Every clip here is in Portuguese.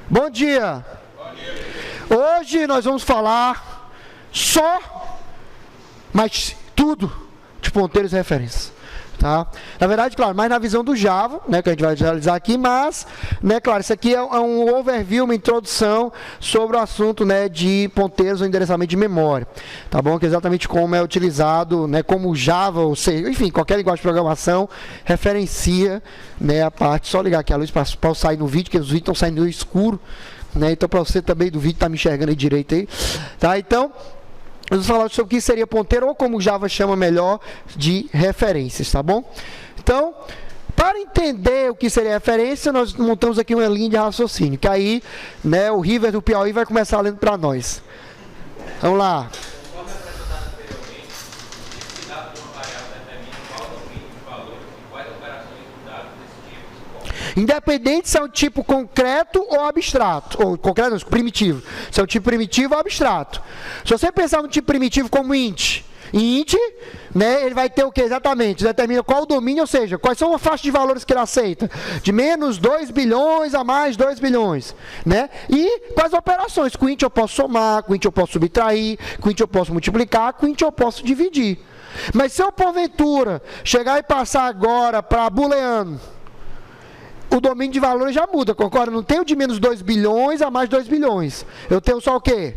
Bom dia. Hoje nós vamos falar mas tudo de ponteiros e referências. Tá? Na verdade, claro, mais na visão do Java, né, que a gente vai realizar aqui, mas, né, claro, isso aqui é um overview, uma introdução sobre o assunto, né, de ponteiros ou endereçamento de memória, tá bom? Que é exatamente como é utilizado, né, como o Java, ou seja, enfim, qualquer linguagem de programação referencia, né, a parte, só ligar aqui a luz para sair no vídeo, que os vídeos estão saindo no escuro, né, então para você também do vídeo tá me enxergando aí direito aí, tá? Então, vamos falar sobre o que seria ponteiro, ou como o Java chama melhor, de referências, tá bom? Então, para entender o que seria referência, nós montamos aqui uma linha de raciocínio, que aí, né, o River do Piauí vai começar lendo para nós. Vamos lá. Independente se é um tipo concreto ou abstrato, ou concreto não, primitivo. Se é um tipo primitivo ou abstrato. Se você pensar no tipo primitivo como int, né, ele vai ter o que exatamente? Determina qual o domínio, ou seja, quais são a faixa de valores que ele aceita. De menos 2 bilhões a mais 2 bilhões. Né? E quais operações? Com int eu posso somar, com int eu posso subtrair, com int eu posso multiplicar, com int eu posso dividir. Mas se eu, porventura, chegar e passar agora para booleano, o domínio de valores já muda, concorda? Não tenho de menos 2 bilhões a mais 2 bilhões. Eu tenho só o quê?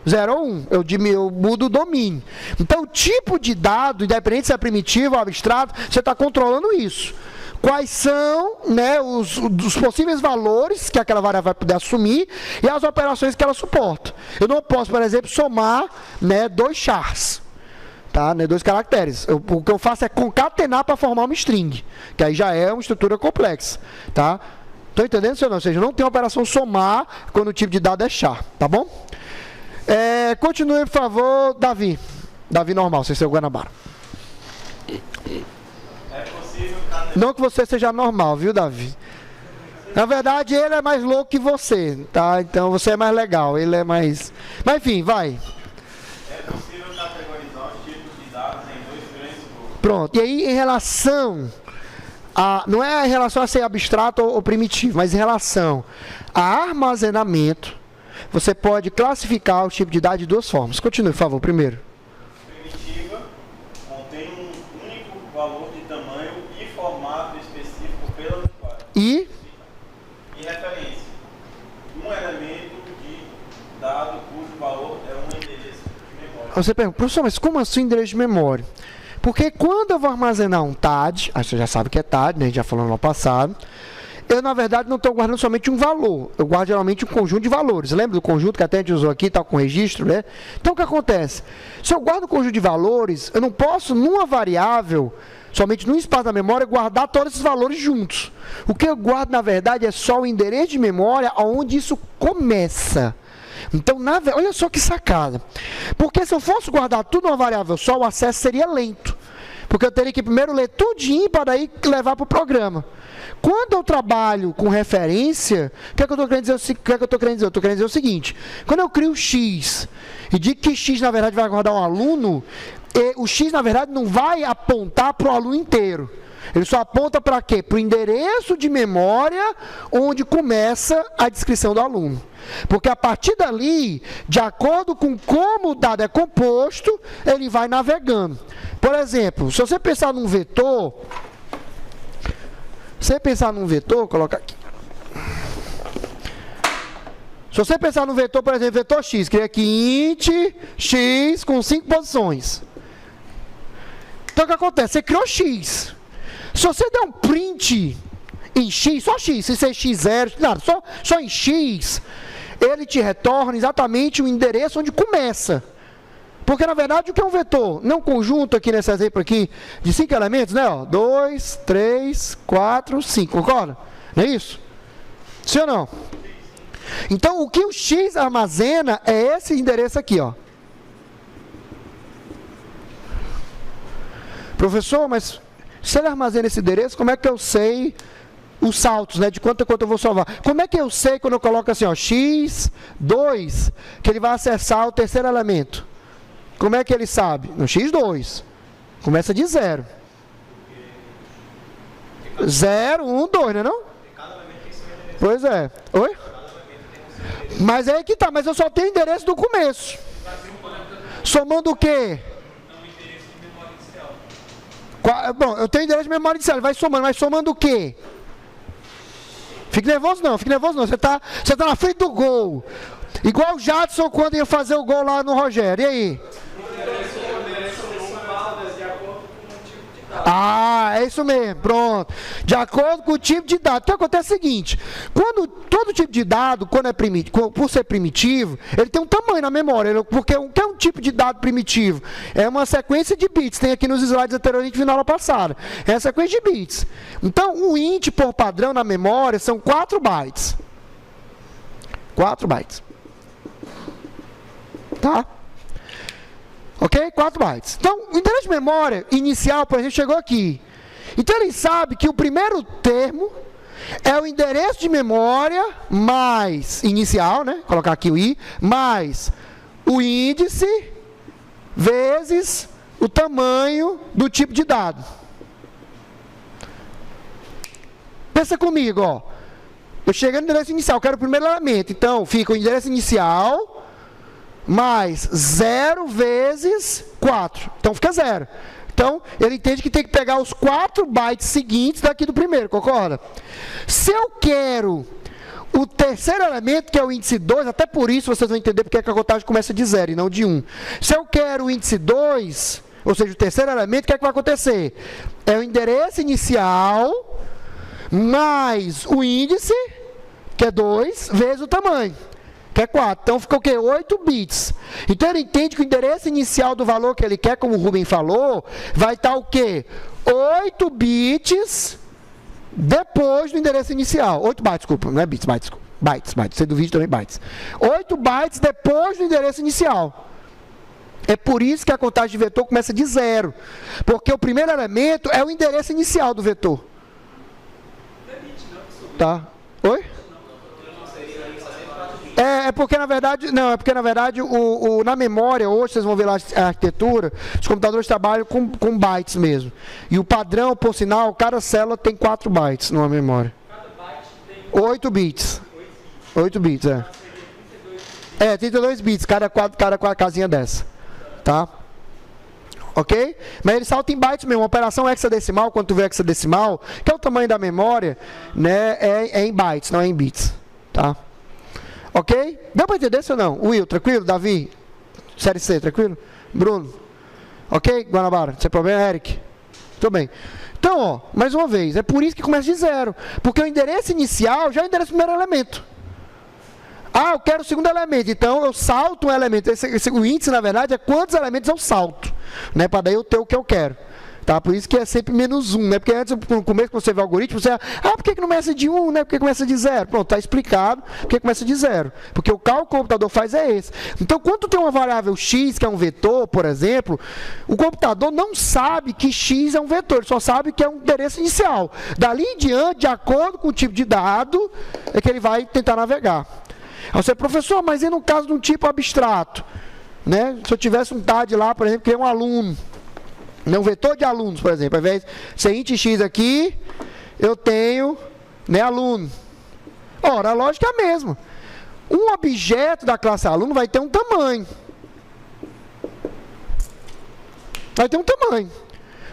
0 ou 1. Eu mudo o domínio. Então, o tipo de dado, independente se é primitivo ou abstrato, você está controlando isso. Quais são, né, os possíveis valores que aquela variável vai poder assumir e as operações que ela suporta. Eu não posso, por exemplo, somar, né, 2 chars. Tá, né, 2 caracteres. O que eu faço é concatenar para formar uma string, que aí já é uma estrutura complexa. Tá? Estão entendendo, senhor? Ou seja, não tem operação somar quando o tipo de dado é char. Tá bom? Continue, por favor, Davi. Davi normal, sem ser o Guanabara. É possível... Não que você seja normal, viu, Davi? Na verdade, ele é mais louco que você, tá? Então você é mais legal, ele é mais... Mas enfim, vai. É possível categorizar os tipos de dados em 2 grandes grupos. Pronto, e aí em relação a... Não é em relação a ser abstrato ou primitivo, mas em relação a armazenamento, você pode classificar o tipo de dado de 2 formas. Continue, por favor, primeiro. Primitiva contém um único valor de tamanho e formato específico pela linguagem. E referência. Um elemento de dado cujo valor é um endereço de memória. Você pergunta, professor, mas como assim endereço de memória? Porque quando eu vou armazenar um TAD, você já sabe que é TAD, né? A gente já falou no passado, eu, na verdade, não estou guardando somente um valor. Eu guardo, geralmente, um conjunto de valores. Lembra do conjunto que até a gente usou aqui, tal, com registro, né? Então, o que acontece? Se eu guardo um conjunto de valores, eu não posso, numa variável, somente num espaço da memória, guardar todos esses valores juntos. O que eu guardo, na verdade, é só o endereço de memória onde isso começa. Então, olha só que sacada. Porque se eu fosse guardar tudo numa variável só, o acesso seria lento. Porque eu teria que primeiro ler tudinho para daí levar para o programa. Quando eu trabalho com referência, o que é que eu estou querendo dizer? Eu estou querendo dizer o seguinte: quando eu crio X e digo que X, na verdade, vai guardar um aluno, o X, na verdade, não vai apontar para o aluno inteiro. Ele só aponta para quê? Para o endereço de memória onde começa a descrição do aluno. Porque a partir dali, de acordo com como o dado é composto, ele vai navegando. Por exemplo, se você pensar num vetor, coloca aqui. Se você pensar no vetor, por exemplo, vetor x, cria aqui int x com 5 posições. Então o que acontece? Você criou x. Se você der um print em x, só x, se ser x0, nada, só em x, ele te retorna exatamente o endereço onde começa. Porque, na verdade, o que é um vetor? Não um conjunto aqui nesse exemplo aqui de 5 elementos, né? 2, 3, 4, 5, concorda? Não é isso? Sim ou não? Então, o que o x armazena é esse endereço aqui, ó. Professor, mas se ele armazena esse endereço, como é que eu sei os saltos, né? De quanto a quanto eu vou salvar? Como é que eu sei quando eu coloco assim, ó, x2, que ele vai acessar o terceiro elemento? Como é que ele sabe? No x2. Começa de 0. 0, 1, 2, não é não? Pois é. Oi? Mas aí que tá, mas eu só tenho o endereço do começo. Somando o quê? Bom, eu tenho endereço de memória inicial, ele vai somando, mas somando o quê? Fique nervoso não. Você tá na frente do gol. Igual o Jadson quando ia fazer o gol lá no Rogério. E aí? Ah, é isso mesmo, pronto. De acordo com o tipo de dado. Então acontece o seguinte, quando todo tipo de dado, quando é primitivo, por ser primitivo, ele tem um tamanho na memória, porque o que é um tipo de dado primitivo? É uma sequência de bits, tem aqui nos slides anteriores, a gente viu na aula passada. É a sequência de bits. Então, o int por padrão na memória são 4 bytes. 4 bytes. Tá? Ok? 4 bytes. Então, o endereço de memória inicial, por exemplo, chegou aqui. Então, ele sabe que o primeiro termo é o endereço de memória mais inicial, né? Colocar aqui o i, mais o índice vezes o tamanho do tipo de dado. Pensa comigo, ó. Eu chego no endereço inicial, quero o primeiro elemento. Então, fica o endereço inicial mais 0 vezes 4. Então, fica 0. Então, ele entende que tem que pegar os 4 bytes seguintes daqui do primeiro, concorda? Se eu quero o terceiro elemento, que é o índice 2, até por isso vocês vão entender porque é que a contagem começa de 0 e não de 1. Se eu quero o índice 2, ou seja, o terceiro elemento, o que é que vai acontecer? É o endereço inicial mais o índice, que é 2, vezes o tamanho, que é 4. Então, fica o quê? 8 bits. Então, ele entende que o endereço inicial do valor que ele quer, como o Rubem falou, vai estar o quê? 8 bits depois do endereço inicial. 8 bytes, desculpa, não é bits, bytes, desculpa. Bytes, você do vídeo também bytes. 8 bytes depois do endereço inicial. É por isso que a contagem de vetor começa de 0. Porque o primeiro elemento é o endereço inicial do vetor. Tá? Oi? É porque na verdade, na memória, hoje vocês vão ver lá a arquitetura, os computadores trabalham com bytes mesmo. E o padrão, por sinal, cada célula tem 4 bytes numa memória. Cada byte tem 8 bits. 8 bits, é. 32 bits, cada casinha dessa. Tá? Ok? Mas ele salta em bytes mesmo. Uma operação hexadecimal, quando tu vê hexadecimal, que é o tamanho da memória, né, é em bytes, não é em bits. Tá? Ok? Deu para entender isso ou não? Will, tranquilo? Davi? Série C, tranquilo? Bruno? Ok? Guanabara? Sem problema? Eric? Tudo bem. Então, ó, mais uma vez, é por isso que começa de 0. Porque o endereço inicial já é o endereço do primeiro elemento. Ah, eu quero o segundo elemento, então eu salto um elemento. O índice, na verdade, é quantos elementos eu salto, né? Para daí eu ter o que eu quero. Tá? Por isso que é sempre menos 1, né? Porque antes, no começo, quando você vê o algoritmo, você por que começa de 1, né? Por que começa de 0? Pronto, está explicado por que começa de 0. Porque o cálculo que o computador faz é esse. Então, quando tu tem uma variável x, que é um vetor, por exemplo, o computador não sabe que x é um vetor, ele só sabe que é um endereço inicial. Dali em diante, de acordo com o tipo de dado, é que ele vai tentar navegar. Aí você, professor, mas e no caso de um tipo abstrato? Né? Se eu tivesse um TAD lá, por exemplo, que é um aluno, um vetor de alunos, por exemplo, ao invés de ser int x aqui, eu tenho, né, aluno. Ora, a lógica é a mesma. Um objeto da classe aluno vai ter um tamanho. Vai ter um tamanho.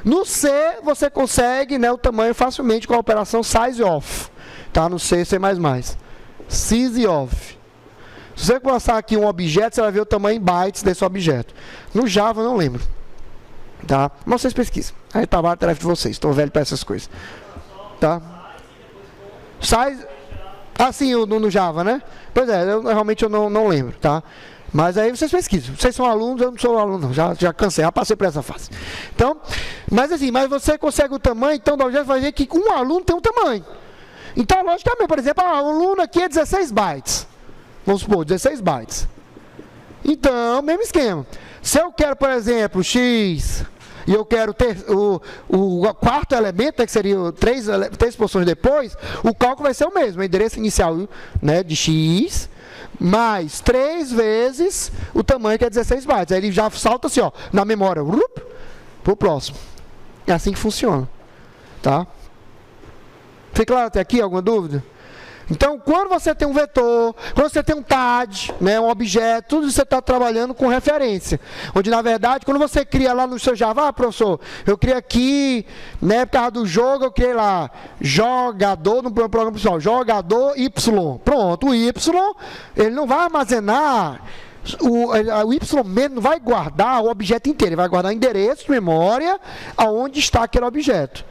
No C, você consegue, né, o tamanho facilmente com a operação sizeOf. Tá? No C, C++. SizeOf. Se você passar aqui um objeto, você vai ver o tamanho em bytes desse objeto. No Java, eu não lembro. Tá? Mas vocês pesquisam. Aí tá a tarefa de vocês. Estou velho para essas coisas. Tá? Size... Ah, sim, no Java, né? Pois é, realmente eu não lembro, tá? Mas aí vocês pesquisam. Vocês são alunos, eu não sou aluno, não. Já cansei, já passei por essa fase. Então, mas assim, mas você consegue o tamanho, então o objeto vai ver que um aluno tem um tamanho. Então, logicamente, por exemplo, o aluno aqui é 16 bytes. Vamos supor, 16 bytes. Então, mesmo esquema. Se eu quero, por exemplo, x, e eu quero ter o quarto elemento, né, que seria três posições depois, o cálculo vai ser o mesmo. O endereço inicial, né, de x, mais 3 vezes o tamanho, que é 16 bytes. Aí ele já salta assim, ó, na memória, para o próximo. É assim que funciona. Tá? Fica claro até aqui? Alguma dúvida? Então, quando você tem um vetor, quando você tem um TAD, né, um objeto, tudo isso você está trabalhando com referência. Onde, na verdade, quando você cria lá no seu Java, professor, eu criei aqui, né, por causa do jogo, eu criei lá, jogador, no programa pessoal, jogador Y. Pronto, o Y, ele não vai armazenar, o Y não vai guardar o objeto inteiro, ele vai guardar o endereço de memória aonde está aquele objeto.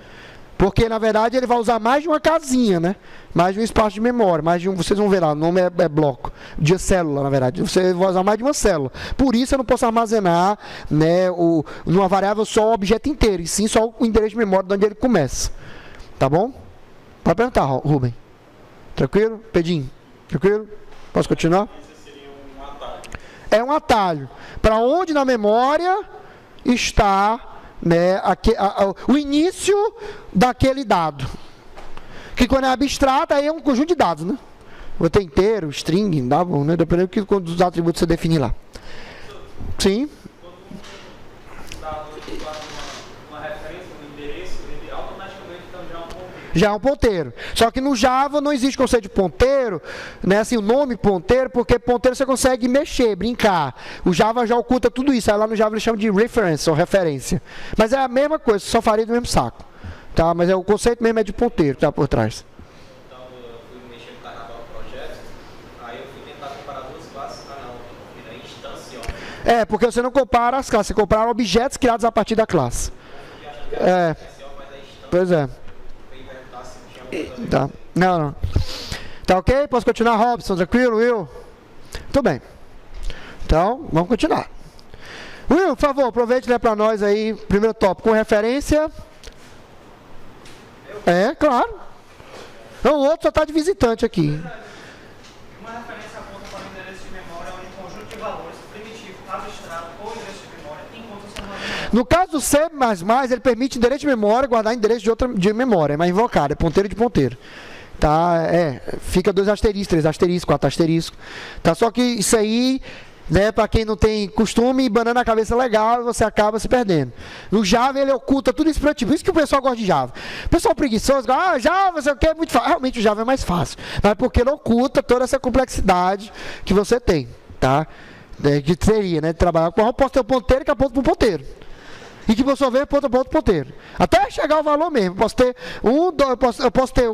Porque, na verdade, ele vai usar mais de uma casinha, né? Mais de um espaço de memória, mais de um, vocês vão ver lá, o nome é bloco, de célula, na verdade. Você vai usar mais de uma célula. Por isso, eu não posso armazenar, né, numa variável só o objeto inteiro, e sim só o endereço de memória de onde ele começa. Tá bom? Pode perguntar, Rubem. Tranquilo? Pedinho? Tranquilo? Posso continuar? É um atalho. Para onde na memória está... né, o início daquele dado. Que quando é abstrato, aí é um conjunto de dados, né? Vou ter inteiro, string, dá bom, né? Dependendo dos atributos que você definir lá. Sim? Uma referência, um endereço, ele automaticamente então já é um ponteiro. Já é um ponteiro. Só que no Java não existe conceito de ponteiro, né? Assim, o nome ponteiro, porque ponteiro você consegue mexer, brincar. O Java já oculta tudo isso. Aí lá no Java eles chamam de reference, ou referência. Mas é a mesma coisa, só faria do mesmo saco. Tá? Mas o conceito mesmo é de ponteiro que está por trás. Então eu fui mexer no carnaval do projeto, aí eu fui tentar comparar duas classes, não, instância. É, porque você não compara as classes, você compara objetos criados a partir da classe. É. Pois é. Tá. Não. Tá ok? Posso continuar, Robson? Tranquilo, Will? Tudo bem. Então, vamos continuar. Will, por favor, aproveite e lê para nós aí, primeiro tópico, com referência. É, claro. Então, o outro só está de visitante aqui. Uma referência aponta para o endereço de memória onde um conjunto de valores primitivo, abstrato ou endereço de memória encontra-se armazenado. No caso do C++, ele permite endereço de memória guardar endereço de memória, mas invocado, é ponteiro de ponteiro. Tá? Fica 2 asteriscos, 3 asteriscos, 4 asteriscos. Tá? Só que isso aí, né, para quem não tem costume, banana a cabeça legal, você acaba se perdendo. No Java ele oculta tudo isso para ti. Por isso que o pessoal gosta de Java. O pessoal preguiçoso, Java, você quer muito fácil. Realmente o Java é mais fácil, mas porque ele oculta toda essa complexidade que você tem, tá? Que teria, né, de trabalhar com. Eu posso ter um ponteiro que aponta para um ponteiro. E que por sua vez aponta para outro ponteiro. Até chegar ao valor mesmo. Eu posso ter eu posso ter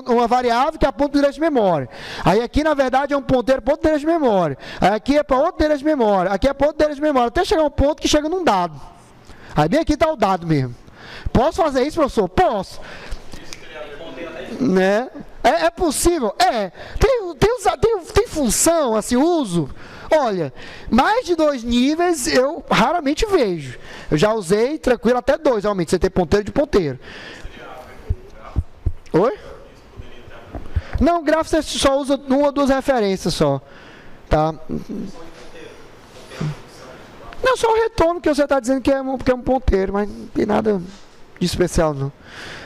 uma variável que aponta para o endereço de memória. Aí aqui, na verdade, é um ponteiro para outro endereço de memória. Aí aqui é para outro endereço de memória. Aqui é para outro endereço de memória. Até chegar a um ponto que chega num dado. Aí bem aqui está o dado mesmo. Posso fazer isso, professor? Posso. Né? É possível? Tem função, assim, uso. Olha, mais de 2 níveis eu raramente vejo. Eu já usei tranquilo até 2, realmente, você tem ponteiro de ponteiro. Oi? Não, grafo você só usa 1 ou 2 referências só. Tá? Não, só o retorno que você está dizendo que é um ponteiro, mas não tem nada de especial não.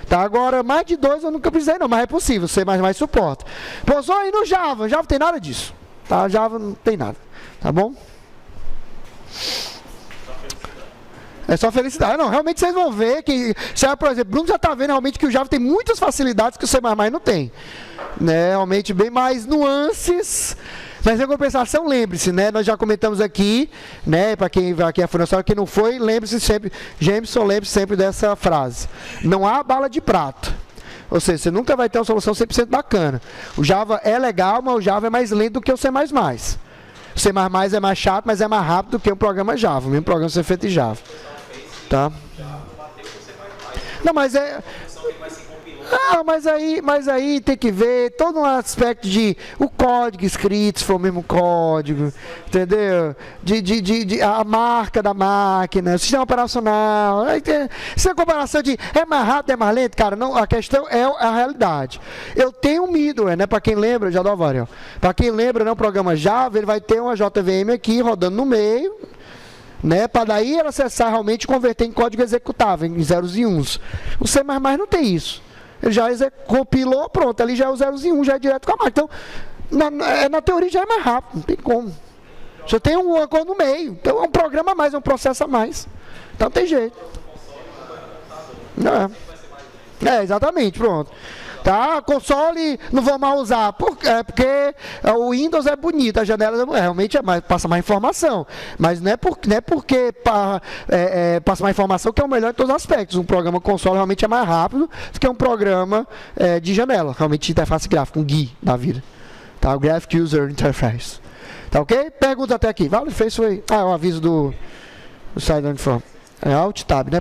Tá, agora, mais de 2 eu nunca precisei não, mas é possível, C++ suporta. Pô, só aí no Java tem nada disso. Tá? Java não tem nada. Tá bom? É só felicidade. Não, realmente vocês vão ver que, por exemplo, Bruno já está vendo realmente que o Java tem muitas facilidades que o C++ não tem. Né? Realmente bem mais nuances. Mas em compensação, lembre-se, né? Nós já comentamos aqui, né? Para quem vai aqui a formação, quem não foi, lembre-se sempre, Jameson, lembre-se sempre dessa frase. Não há bala de prata. Ou seja, você nunca vai ter uma solução 100% bacana. O Java é legal, mas o Java é mais lento do que o C++. O C++ é mais chato, mas é mais rápido do que um programa Java. O mesmo programa ser feito em Java. Tá? Não, mas é... mas aí tem que ver todo um aspecto de o código escrito, se for o mesmo código, entendeu? A marca da máquina, o sistema operacional. Aí tem, essa comparação de é mais rápido, é mais lento, cara, não, a questão é a realidade. Eu tenho um middleware, né? Para quem lembra, já dou a variável. Para quem lembra, né, o programa Java, ele vai ter uma JVM aqui rodando no meio, né, para daí ela acessar realmente e converter em código executável, em zeros e uns. O C++ não tem isso. Ele já compilou, pronto, ali já é o zeros e 1, já é direto com a máquina. Então, na teoria já é mais rápido, não tem como. Você tem um acordo no meio, então é um programa a mais, é um processo a mais. Então tem jeito. Exatamente, pronto. Tá? Console não vou mais usar, porque o Windows é bonito, a janela realmente passa mais informação, mas não é porque passa mais informação que é o melhor em todos os aspectos. Um programa console realmente é mais rápido do que um programa de janela, realmente de interface gráfica, um GUI da vida. Tá? O Graphic User Interface. Tá ok? Pergunta até aqui. Vale, fez foi. O aviso do Silent From. É Alt Tab, né?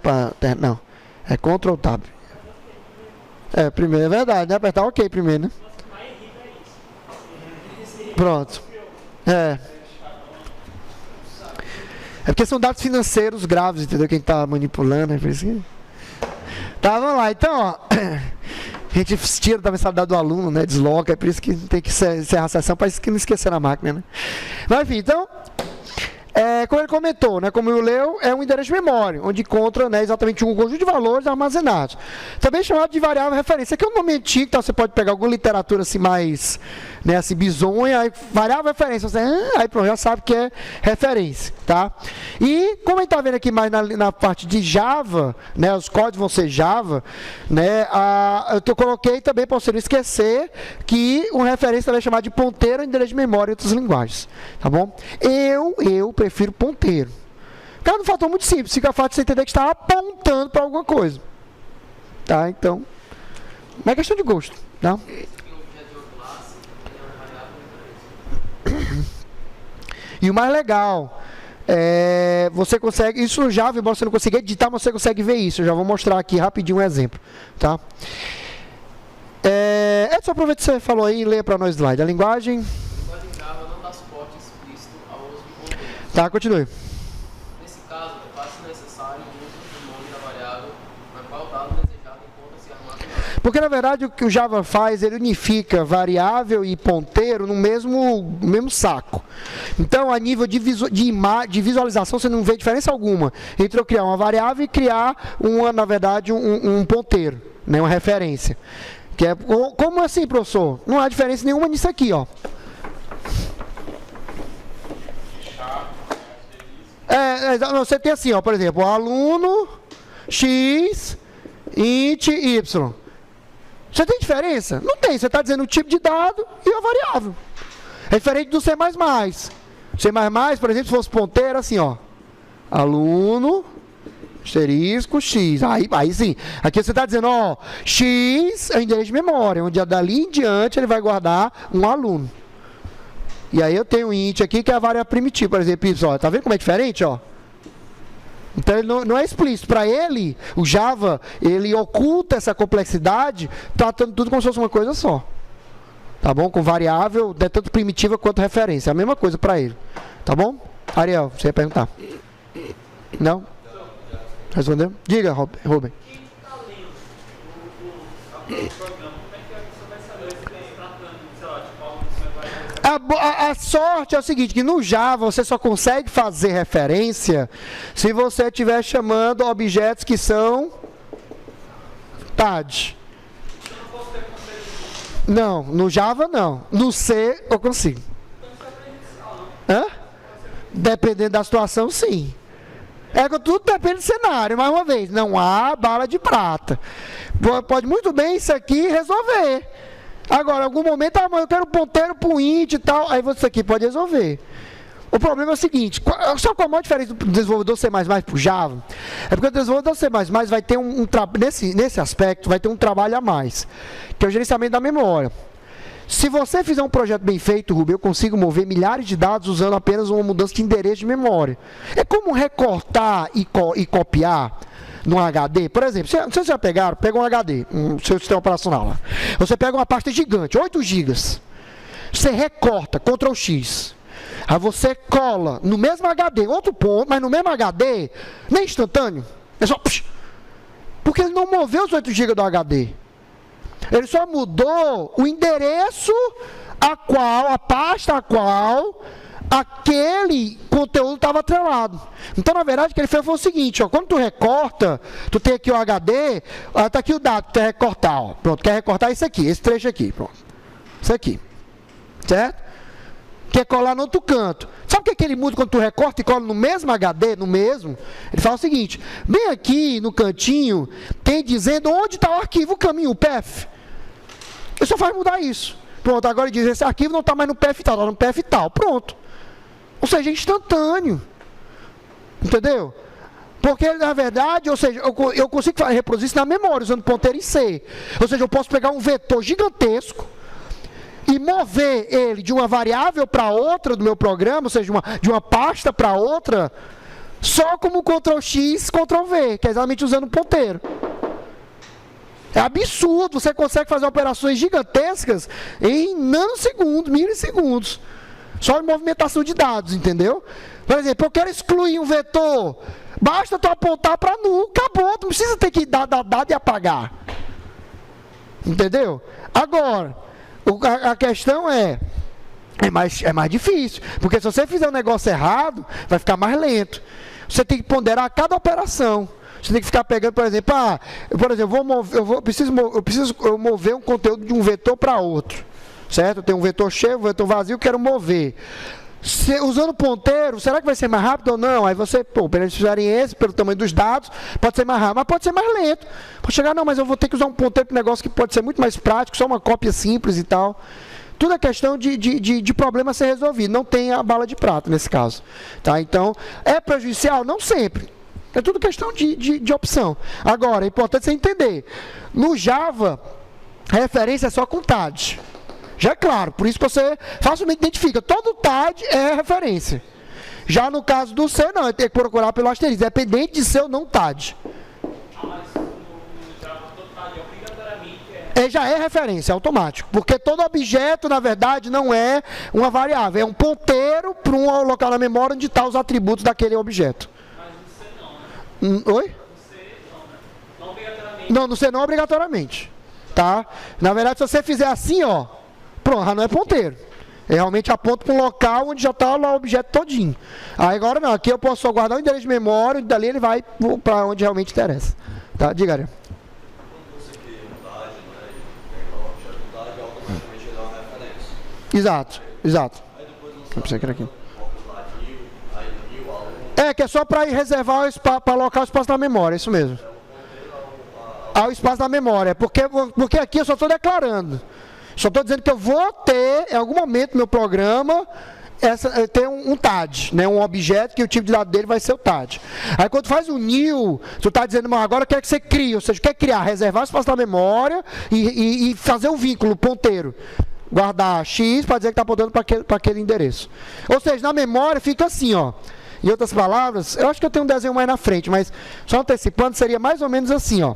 Não. É Ctrl Tab. Primeiro é verdade, né? Apertar OK primeiro, né? Pronto. É porque são dados financeiros graves, entendeu? Quem tá manipulando, é por isso que... Tá, vamos lá. Então, ó. A gente tira da mensalidade do aluno, né? Desloca, é por isso que tem que encerrar a sessão, para não esquecer a máquina, né? Mas enfim, então, como ele comentou, né? Como eu leu, é um endereço de memória, onde encontra, né, exatamente um conjunto de valores armazenados. Também chamado de variável referência, que é um nome antigo, então você pode pegar alguma literatura assim mais, né, assim, bizonha, aí variável referência, você, aí pronto, já sabe que é referência, tá? E como a gente está vendo aqui mais na parte de Java, né, os códigos vão ser Java, né, eu coloquei também para você não esquecer que uma referência também é chamada de ponteiro ou endereço de memória em outras linguagens, tá bom? Eu prefiro ponteiro. Cara, um fator muito simples, fica fácil de você entender que está apontando para alguma coisa, tá? Então, não é questão de gosto, tá? E o mais legal, você consegue, isso no Java, embora você não consiga editar, mas você consegue ver isso. Eu já vou mostrar aqui rapidinho um exemplo, tá? Edson, aproveita que você falou aí e leia para nós o slide. A linguagem Java não dá suporte explícito ao uso de contexto. Tá, continue. Nesse caso, é quase necessário o uso do nome da variável na qual o dado desejado encontra-se armazenado. Porque, na verdade, o que o Java faz, ele unifica variável e ponteiro no mesmo saco. Então, a nível de visualização, você não vê diferença alguma entre eu criar uma variável e criar, na verdade, um ponteiro, né, uma referência. Que como assim, professor? Não há diferença nenhuma nisso aqui, ó. Você tem assim, ó, por exemplo, aluno x, int, y. Você tem diferença? Não tem, você está dizendo o tipo de dado e a variável. É diferente do C++. C++, por exemplo, se fosse ponteiro, assim, ó. Aluno, asterisco, x. Aí sim. Aqui você está dizendo, ó, x é o endereço de memória, onde dali em diante ele vai guardar um aluno. E aí eu tenho um int aqui que é a variável primitiva, por exemplo, y. Ó, tá vendo como é diferente, ó? Então ele não é explícito. Para ele, o Java, ele oculta essa complexidade, tratando tudo como se fosse uma coisa só. Tá bom? Com variável, tanto primitiva quanto referência. É a mesma coisa para ele. Tá bom? Ariel, você ia perguntar? Não? Respondeu? Diga, Rubem. Quem está lendo o programa, como é que a pessoa vai saber se está tratando, sei lá, tipo, algo que você vai... A sorte é o seguinte, que no Java você só consegue fazer referência se você estiver chamando objetos que são TAD. Eu não posso ter conselho. Não, no Java não. No C eu consigo. Hã? Dependendo da situação, sim. Que tudo depende do cenário, mais uma vez. Não há bala de prata. Pode muito bem isso aqui resolver. Agora, em algum momento, eu quero ponteiro para o int e tal, aí você aqui pode resolver. O problema é o seguinte, sabe qual é a maior diferença do desenvolvedor C++ para o Java? É porque o desenvolvedor C++ vai ter nesse aspecto, vai ter um trabalho a mais, que é o gerenciamento da memória. Se você fizer um projeto bem feito, Rubem, eu consigo mover milhares de dados usando apenas uma mudança de endereço de memória. É como recortar e copiar num HD. Por exemplo, vocês já pegou um HD, seu sistema operacional lá. Você pega uma pasta gigante, 8 GB. Você recorta, Ctrl X. Aí você cola no mesmo HD, outro ponto, mas no mesmo HD, nem instantâneo. É só... Porque ele não moveu os 8 GB do HD. Ele só mudou o endereço a pasta a qual aquele conteúdo estava atrelado. Então, na verdade, o que ele fez foi o seguinte, ó, quando tu recorta, tu tem aqui o HD, tá aqui o dado que tu quer recortar, ó. Pronto, quer recortar isso aqui, esse trecho aqui, pronto. Isso aqui, certo? Quer colar no outro canto. Sabe o que ele muda quando tu recorta e cola no mesmo HD, no mesmo? Ele fala o seguinte, bem aqui no cantinho, tem dizendo onde está o arquivo, o caminho, o path. Ele só faz mudar isso. Pronto, agora ele diz, esse arquivo não está mais no PF tal, está no PF tal. Pronto. Ou seja, é instantâneo. Entendeu? Porque, na verdade, ou seja, eu consigo reproduzir isso na memória, usando ponteiro em C. Ou seja, eu posso pegar um vetor gigantesco e mover ele de uma variável para outra do meu programa, ou seja, de uma pasta para outra, só como Ctrl+X, Ctrl+V, que é exatamente usando o ponteiro. É absurdo, você consegue fazer operações gigantescas em nanosegundos, milissegundos. Só em movimentação de dados, entendeu? Por exemplo, eu quero excluir um vetor, basta tu apontar para null, acabou, não precisa ter que dar dado e apagar. Entendeu? Agora, a questão é mais difícil, porque se você fizer um negócio errado, vai ficar mais lento. Você tem que ponderar cada operação. Você tem que ficar pegando, por exemplo, eu preciso mover um conteúdo de um vetor para outro, certo? Eu tenho um vetor cheio, um vetor vazio, quero mover. Usando ponteiro, será que vai ser mais rápido ou não? Aí você, pelo eles fizerem esse, pelo tamanho dos dados, pode ser mais rápido, mas pode ser mais lento. Pode chegar, não, mas eu vou ter que usar um ponteiro para um negócio que pode ser muito mais prático, só uma cópia simples e tal. Tudo é questão de problema a ser resolvido, não tem a bala de prata nesse caso. Tá? Então, é prejudicial? Não sempre. É tudo questão de opção. Agora, é importante você entender. No Java, a referência é só com TAD. Já é claro, por isso que você facilmente identifica. Todo TAD é referência. Já no caso do C, não, tem que procurar pelo asterisco, dependente de ser ou não TAD. Mas no Java, todo TAD obrigatoriamente Já é referência, é automático. Porque todo objeto, na verdade, não é uma variável. É um ponteiro para um local na memória onde estão os atributos daquele objeto. Oi? não obrigatoriamente. Não, no C não obrigatoriamente. Tá? Na verdade, se você fizer assim, ó, pronto, já não é ponteiro. Eu realmente aponto para um local onde já está lá o objeto todinho. Aí agora não, aqui eu posso só guardar o endereço de memória, e dali ele vai para onde realmente interessa. Tá? Diga, Ariel. Quando você cria um TAD, né, tem um objeto TAD, automaticamente ele dá uma referência. Exato. Aí depois você Eu pensei que era aqui. coloca lá new, aí new aluno. Que é só para reservar para alocar o espaço da memória, isso mesmo. Ao espaço da memória, porque aqui eu só estou declarando. Só estou dizendo que eu vou ter, em algum momento no meu programa, ter um TAD, né, um objeto que o tipo de dado dele vai ser o TAD. Aí quando faz o new, tu está dizendo, mas agora eu quero que você crie, ou seja, quer criar, reservar o espaço da memória e fazer o vínculo, o ponteiro. Guardar X para dizer que está apontando para aquele endereço. Ou seja, na memória fica assim, ó. Em outras palavras, eu acho que eu tenho um desenho mais na frente, mas só antecipando, seria mais ou menos assim, ó.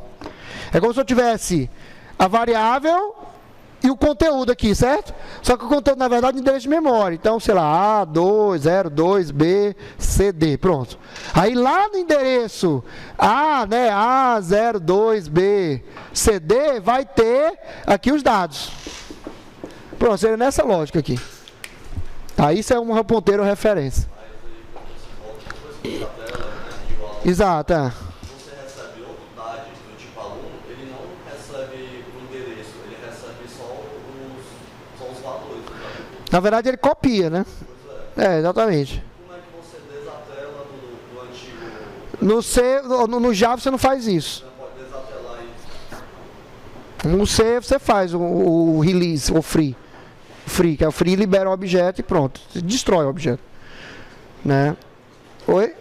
É como se eu tivesse a variável e o conteúdo aqui, certo? Só que o conteúdo, na verdade, é o endereço de memória. Então, sei lá, A2, 02, B, C, D, pronto. Aí lá no endereço A02, B, C, D, vai ter aqui os dados. Pronto, seria nessa lógica aqui. Tá, isso é um ponteiro referência. Exato, Você recebe outro TAD do tipo aluno, ele não recebe o endereço, ele recebe só os valores. Né? Na verdade, ele copia, né? Exatamente. Como é que você desatela do antigo? No C, no Java você não faz isso. Você não pode desatelar isso. No C você faz o release, o free. Free, que é o free, libera o objeto e pronto. Você destrói o objeto. Né? Oi?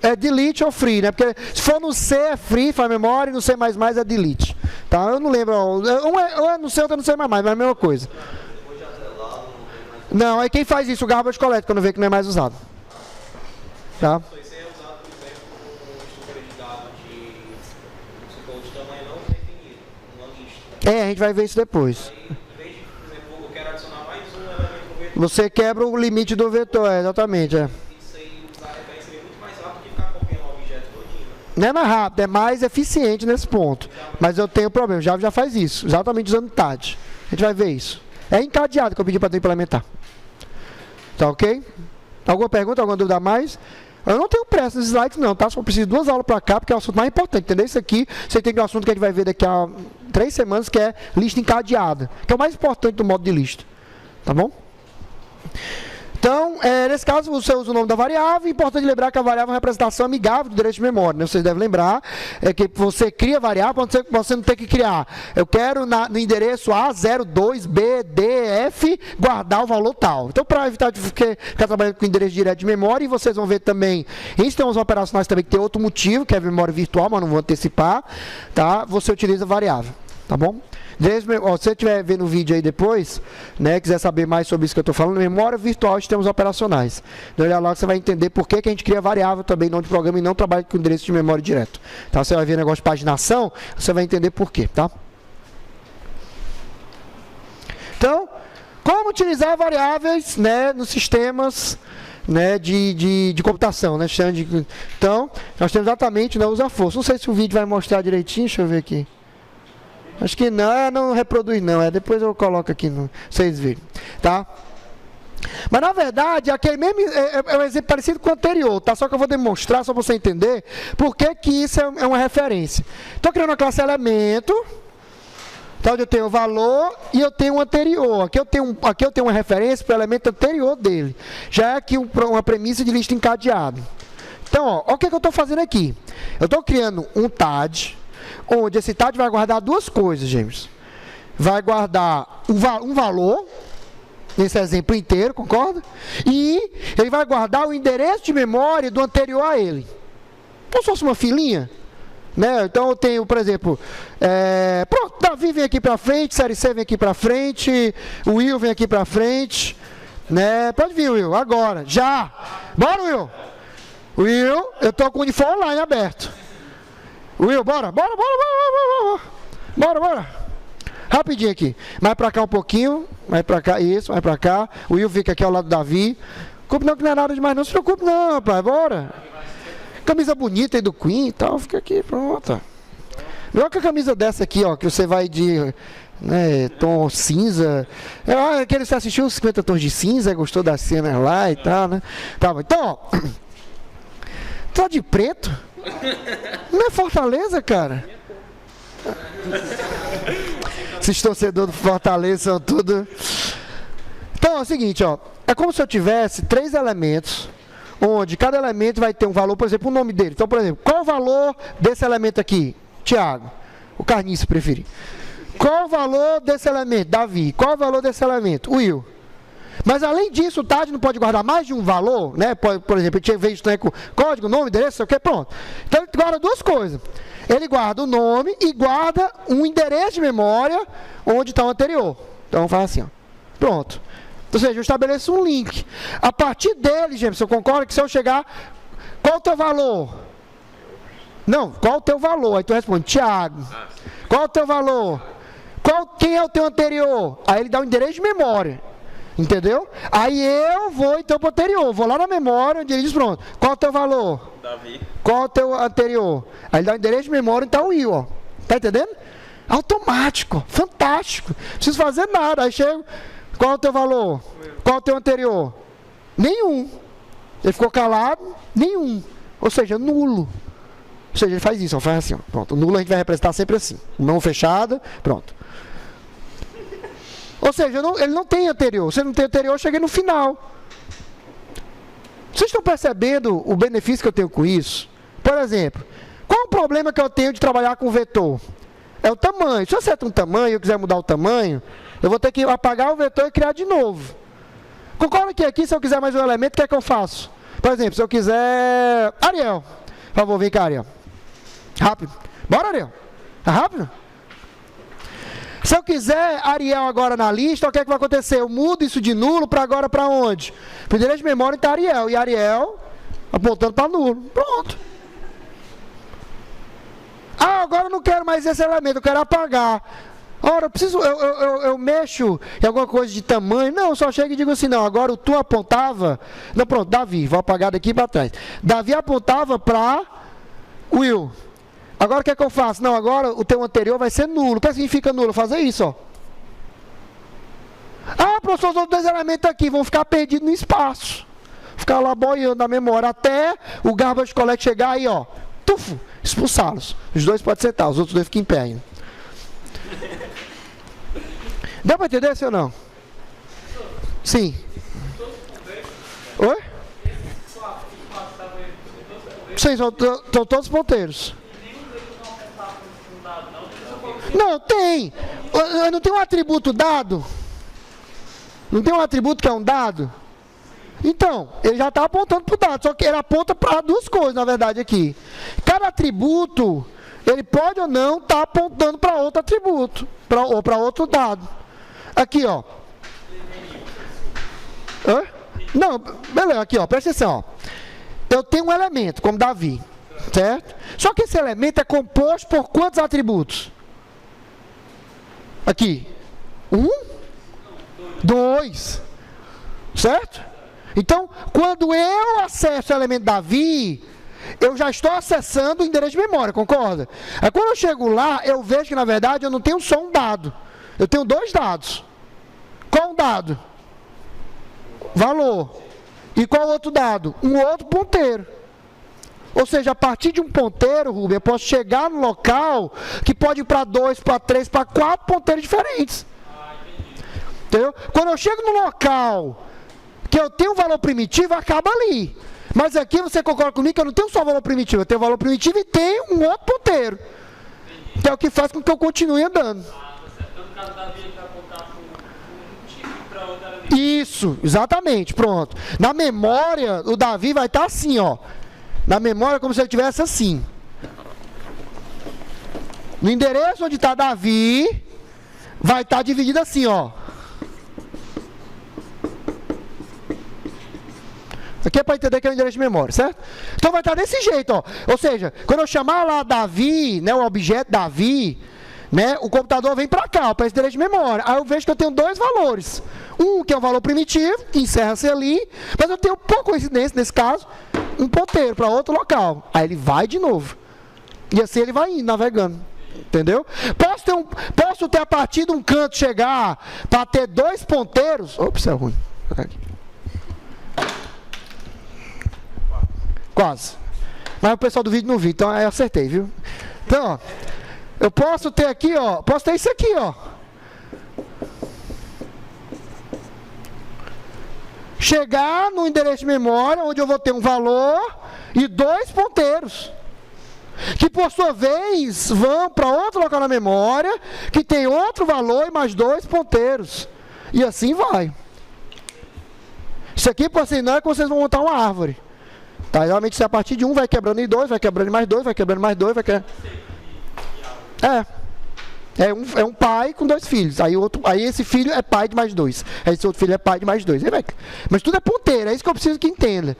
É delete ou free, né? Porque se for no C é free, faz memória, e no C++ é delete. Tá? Eu não lembro. Um é no C, outro é no C++, mas é a mesma coisa. Não, aí quem faz isso? O garbage collect, quando vê que não é mais usado. Tá? Isso é usado, por exemplo, como estrutura de dados de tamanho não definido, uma lista. A gente vai ver isso depois. Aí, em vez de, por exemplo, eu quero adicionar mais um elemento no vetor, Você quebra o limite do vetor, exatamente. isso aí usar a referência é muito mais rápido que ficar copiando o objeto todinho. Não é mais rápido, é mais eficiente nesse ponto. Mas eu tenho problema, o Java já faz isso, exatamente usando TAD. A gente vai ver isso. É encadeado que eu pedi para tu implementar. Tá ok? Alguma pergunta, alguma dúvida a mais? Eu não tenho pressa nesses slides não, tá? Só preciso de 2 aulas para cá, porque é o assunto mais importante, entendeu? Isso aqui, você tem que um assunto que a gente vai ver daqui a 3 semanas, que é lista encadeada, que é o mais importante do modo de lista. Tá bom? Então, nesse caso, você usa o nome da variável. É importante lembrar que a variável é uma representação amigável do endereço de memória. Né? Vocês devem lembrar que você cria variável para você não ter que criar. Eu quero no endereço A02BDF guardar o valor tal. Então, para evitar de ficar trabalhando com endereço direto de memória, e vocês vão ver também, em sistemas operacionais também que tem outro motivo, que é a memória virtual, mas não vou antecipar, tá? Você utiliza a variável, tá bom? Se você estiver vendo o vídeo aí depois, né, quiser saber mais sobre isso que eu estou falando, memória virtual de sistemas operacionais. Então, olha lá que você vai entender por que a gente cria variável também, não de programa, e não trabalha com endereço de memória direto. Tá? Você vai ver negócio de paginação, você vai entender por quê, tá? Então, como utilizar variáveis, né, nos sistemas, né, de computação, né? Então, nós temos exatamente, né, usa força. Não sei se o vídeo vai mostrar direitinho, deixa eu ver aqui. Acho que não reproduz não, depois eu coloco aqui, vocês verem, tá? Mas na verdade, aquele mesmo é um exemplo parecido com o anterior, tá? Só que eu vou demonstrar, só para você entender, por que isso é uma referência. Estou criando uma classe elemento, tá, onde eu tenho o valor e eu tenho o anterior. Aqui eu tenho uma referência para o elemento anterior dele. Já é aqui uma premissa de lista encadeada. Então, ó, olha o que eu estou fazendo aqui. Eu estou criando um TAD, onde esse TAD vai guardar duas coisas, James. Vai guardar um valor, nesse exemplo inteiro, concorda? E ele vai guardar o endereço de memória do anterior a ele. Como se fosse uma filinha. Né? Então eu tenho, por exemplo, pronto, Davi vem aqui para frente, série C vem aqui para frente, o Will vem aqui para frente. Né? Pode vir, Will, agora, já. Bora, Will. Will, eu estou com o uniforme online aberto. Will, bora. Rapidinho aqui. Mais pra cá um pouquinho. Mais pra cá, isso, mais pra cá. O Will fica aqui ao lado do Davi. Culpa não, que não é nada demais, não se preocupe não, rapaz, bora. Camisa bonita aí do Queen e tal, fica aqui, pronto. Melhor que a camisa dessa aqui, ó, que você vai de, né, tom cinza. Aquele que você assistiu os 50 tons de cinza, gostou da cena lá e tal, né? Tá bom, então, ó. Tá de preto? Não é Fortaleza, cara? Esses torcedores do Fortaleza são tudo... Então é o seguinte, ó. É como se eu tivesse 3 elementos, onde cada elemento vai ter um valor, por exemplo, o nome dele. Então, por exemplo, qual o valor desse elemento aqui? Tiago. O Carniço preferi. Qual o valor desse elemento? Davi. Qual o valor desse elemento? Will. Mas além disso, o TAD não pode guardar mais de um valor, né? Por exemplo, ele tinha visto, né, com código, nome, endereço, sei o que, pronto. Então ele guarda duas coisas. Ele guarda o nome e guarda um endereço de memória onde está o anterior. Então faz assim, ó. Pronto. Ou seja, eu estabeleço um link. A partir dele, gente, você concorda que se eu chegar, qual o teu valor? Não, qual o teu valor? Aí tu responde, Tiago. Qual o teu valor? Quem é o teu anterior? Aí ele dá o endereço de memória. Entendeu? Aí eu vou então para o anterior, vou lá na memória, onde ele diz, pronto, qual é o teu valor? Davi. Qual é o teu anterior? Aí ele dá o endereço de memória, então o Will, ó. Tá entendendo? Automático, fantástico. Não preciso fazer nada. Aí chego, qual é o teu valor? Qual é o teu anterior? Nenhum. Ele ficou calado, nenhum. Ou seja, nulo. Ou seja, ele faz isso, ó, faz assim, ó. Pronto, o nulo a gente vai representar sempre assim. Mão fechada, pronto. Ou seja, ele não tem anterior. Se ele não tem anterior, eu cheguei no final. Vocês estão percebendo o benefício que eu tenho com isso? Por exemplo, qual o problema que eu tenho de trabalhar com vetor? É o tamanho. Se eu acerto um tamanho e eu quiser mudar o tamanho, eu vou ter que apagar o vetor e criar de novo. Concorda que aqui, se eu quiser mais um elemento, o que é que eu faço? Por exemplo, se eu quiser... Ariel. Por favor, vem cá, Ariel. Rápido. Bora, Ariel. Tá rápido? Se eu quiser Ariel agora na lista, o que é que vai acontecer? Eu mudo isso de nulo para agora para onde? Para o endereço de memória está Ariel. E Ariel apontando para nulo. Pronto. Ah, agora eu não quero mais esse elemento, eu quero apagar. Ora, eu mexo em alguma coisa de tamanho. Não, eu só chego e digo assim, não, agora o tu apontava... Não, pronto, Davi, vou apagar daqui para trás. Davi apontava para Will. Agora o que é que eu faço? Não, agora o teu anterior vai ser nulo. O que significa nulo? Fazer isso, ó. Ah, professor, os outros 2 elementos aqui vão ficar perdidos no espaço. Ficar lá boiando na memória até o garbage collect chegar aí, ó. Tufo, expulsá-los. Os 2 podem sentar, os outros 2 ficam em pé ainda. Deu para entender, sim ou não? Sim. Sim, são todos ponteiros. Não, tem. Não tem um atributo dado? Não tem um atributo que é um dado? Então, ele já está apontando para o dado, só que ele aponta para duas coisas, na verdade, aqui. Cada atributo, ele pode ou não estar apontando para outro atributo, ou para outro dado. Aqui, ó. Hã? Não, beleza, aqui, ó, presta atenção, ó. Eu tenho um elemento, como Davi, certo? Só que esse elemento é composto por quantos atributos? Aqui. 1, 2, certo? Então, quando eu acesso o elemento Davi, eu já estou acessando o endereço de memória, concorda? Aí quando eu chego lá, eu vejo que na verdade eu não tenho só um dado. Eu tenho dois dados. Qual um dado? Valor. E qual outro dado? Um outro ponteiro. Ou seja, a partir de um ponteiro, Rubem, eu posso chegar no local que pode ir para 2, para 3, para 4 ponteiros diferentes. Entendeu? Quando eu chego no local que eu tenho um valor primitivo, acaba ali. Mas aqui você concorda comigo que eu não tenho só valor primitivo, eu tenho valor primitivo e tenho um outro ponteiro. Que é o que faz com que eu continue andando. Então, no caso da Davi, ele vai apontar para um tipo para outra ali. Isso, exatamente, pronto. Na memória, o Davi vai estar assim, ó. Na memória, como se ele estivesse assim. No endereço onde está Davi, vai estar dividido assim, ó. Aqui é para entender que é o endereço de memória, certo? Então vai estar desse jeito, ó. Ou seja, quando eu chamar lá Davi, né, o objeto Davi, né, o computador vem para cá, para esse endereço de memória. Aí eu vejo que eu tenho dois valores. Um que é um valor primitivo, que encerra-se ali, mas eu tenho, por coincidência, nesse caso, um ponteiro para outro local. Aí ele vai de novo. E assim ele vai indo, navegando. Entendeu? Posso ter a partir de um canto chegar para ter dois ponteiros. Ops, isso é ruim. Quase. Mas o pessoal do vídeo não viu, então eu acertei, viu? Então, ó, eu posso ter aqui, ó, posso ter isso aqui, ó. Chegar no endereço de memória, onde eu vou ter um valor e dois ponteiros. Que por sua vez vão para outro local na memória, que tem outro valor e mais dois ponteiros. E assim vai. Isso aqui, por sinal, é que vocês vão montar uma árvore. Tá? Realmente, se a partir de um vai quebrando em dois, vai quebrando em mais dois, vai quebrando mais dois, vai quebrando. É um pai com dois filhos. Aí esse filho é pai de mais dois. Aí esse outro filho é pai de mais dois. Mas tudo é ponteiro, é isso que eu preciso que entenda.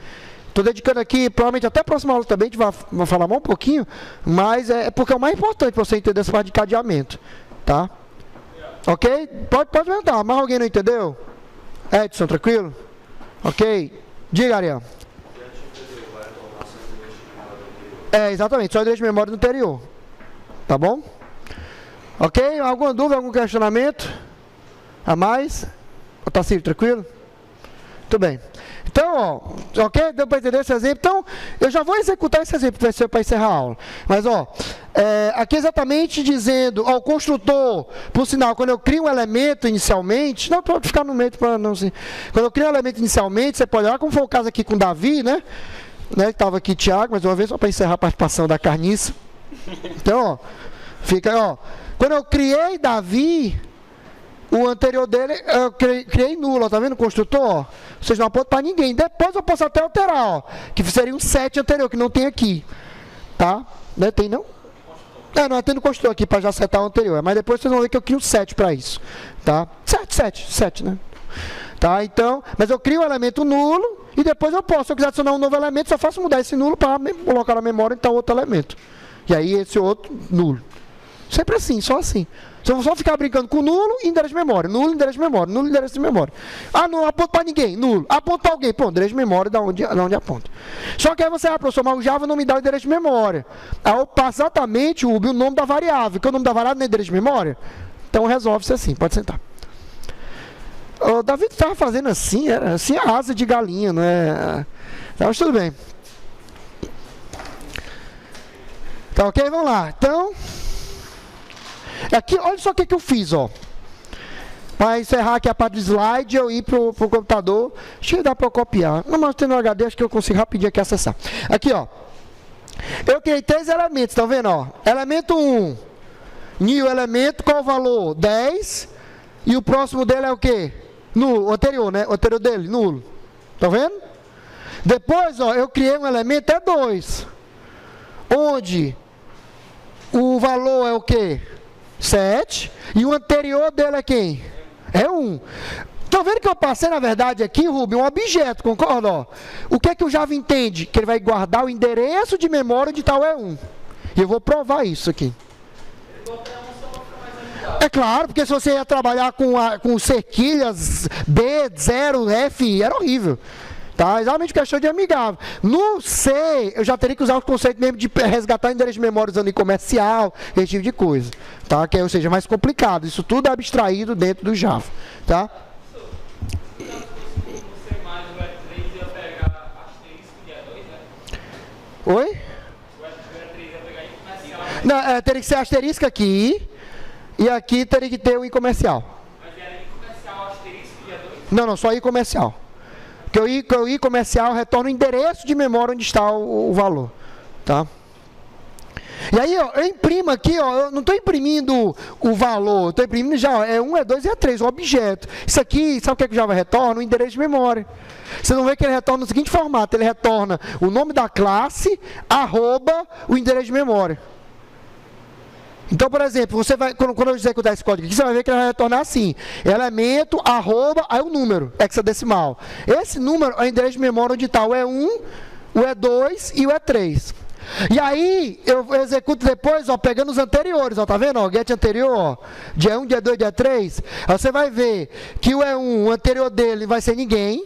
Estou dedicando aqui, provavelmente até a próxima aula também, a gente vai falar mais um pouquinho, mas é porque é o mais importante para você entender essa parte de cadeamento. Tá? Ok? Pode perguntar. Mais alguém não entendeu? Edson, tranquilo? Ok? Diga, Ariel. Exatamente, só o endereço de memória do anterior. Tá bom? Ok? Alguma dúvida, algum questionamento? A mais? Otacílio, tranquilo? Muito bem. Então, ó, ok? Deu para entender esse exemplo? Então, eu já vou executar esse exemplo para encerrar a aula. Mas, ó, aqui exatamente dizendo, ó, o construtor, por sinal, quando eu crio um elemento inicialmente, não pode ficar no meio para não se. Quando eu crio um elemento inicialmente, você pode olhar como foi o caso aqui com Davi, né? Estava aqui Tiago, mais uma vez, só para encerrar a participação da carniça. Então, ó, fica aí, ó. Quando eu criei Davi, o anterior dele, eu criei nulo, ó, tá vendo o construtor? Ó? Vocês não apontam para ninguém. Depois eu posso até alterar, ó, que seria um 7 anterior, que não tem aqui. Tá? Não tem, não? Não tem no construtor aqui para já setar o anterior. Mas depois vocês vão ver que eu crio 7 para isso. Tá? 7, né? Tá? Então, mas eu crio um elemento nulo e depois eu posso, se eu quiser adicionar um novo elemento, só faço mudar esse nulo para colocar na memória e então outro elemento. E aí esse outro nulo. Sempre assim, só assim. Se eu só ficar brincando com nulo e endereço de memória, nulo, endereço de memória, nulo, endereço de memória. Ah, não aponto para ninguém, nulo. Aponto para alguém, pô, endereço de memória da onde aponta. Só que aí você, professor, mas o Java não me dá o endereço de memória. Aí eu passo exatamente o nome da variável, que o nome da variável não é endereço de memória. Então resolve-se assim, pode sentar. O Davi estava fazendo assim, era assim a asa de galinha, não é? Mas tudo bem. Tá ok? Vamos lá. Então, aqui, olha só o que eu fiz, ó. Para encerrar aqui a parte do slide, eu ir para o computador. Acho que dá para copiar. Não, mas tem no HD, acho que eu consigo rapidinho aqui acessar. Aqui, ó. Eu criei 3 elementos, estão vendo? Ó? Elemento 1, new elemento, qual o valor? 10. E o próximo dele é o quê? Nulo, o anterior, né? O anterior dele, nulo. Estão vendo? Depois, ó, eu criei um elemento, é 2. Onde o valor é o quê? 7. E o anterior dele é quem? É 1. Estão vendo que eu passei, na verdade, aqui, Rubem, um objeto, concorda? Ó? O que é que o Java entende? Que ele vai guardar o endereço de memória de tal é 1. E eu vou provar isso aqui. É claro, porque se você ia trabalhar com cerquilhas B, 0, F, era horrível. Tá? Exatamente questão de amigável. No C, eu já teria que usar o conceito mesmo de resgatar endereço de memória usando em comercial, esse tipo de coisa. Tá? Que, ou seja, mais complicado. Isso tudo é abstraído dentro do Java. Tá? Oi? Não, teria que ser asterisco aqui. E aqui teria que ter o i comercial. Mas era i comercial, asterisco e a 2? Não, só i comercial. Porque o i comercial retorna o endereço de memória onde está o valor. Tá? E aí, ó, eu imprimo aqui, ó, eu não estou imprimindo o valor, eu estou imprimindo já, ó, é 1, é 2 e é 3, o objeto. Isso aqui, sabe o que é que o Java retorna? O endereço de memória. Você não vê que ele retorna no seguinte formato, ele retorna o nome da classe, arroba, o endereço de memória. Então, por exemplo, você vai, quando eu executar esse código aqui, você vai ver que ele vai retornar assim, elemento, arroba, aí o número, hexadecimal. Esse número é o endereço de memória onde está o E1, o E2 e o E3. E aí, eu executo depois, ó, pegando os anteriores, ó, tá vendo, ó, get anterior, ó, dia 1, dia 2, dia 3, aí você vai ver que o E1, o anterior dele vai ser ninguém,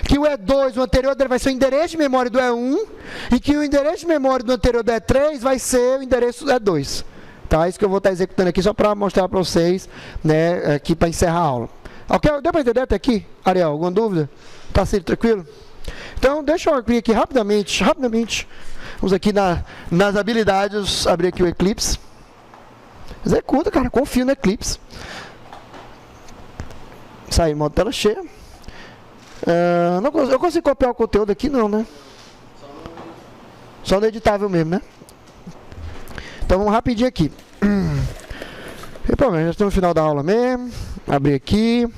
que o E2, o anterior dele vai ser o endereço de memória do E1, e que o endereço de memória do anterior do E3 vai ser o endereço do E2. Tá, isso que eu vou estar executando aqui só para mostrar para vocês, né, aqui para encerrar a aula. Ok? Deu para entender até aqui, Ariel? Alguma dúvida? Tá sendo tranquilo? Então, deixa eu abrir aqui rapidamente. Vamos aqui nas habilidades, abrir aqui o Eclipse. Executa, cara, confio no Eclipse. Sair modo tela cheia. Eu consigo copiar o conteúdo aqui? Não, né? Só no editável mesmo, né? Então vamos rapidinho aqui. Sem problema, já estamos no final da aula mesmo. Abrir aqui.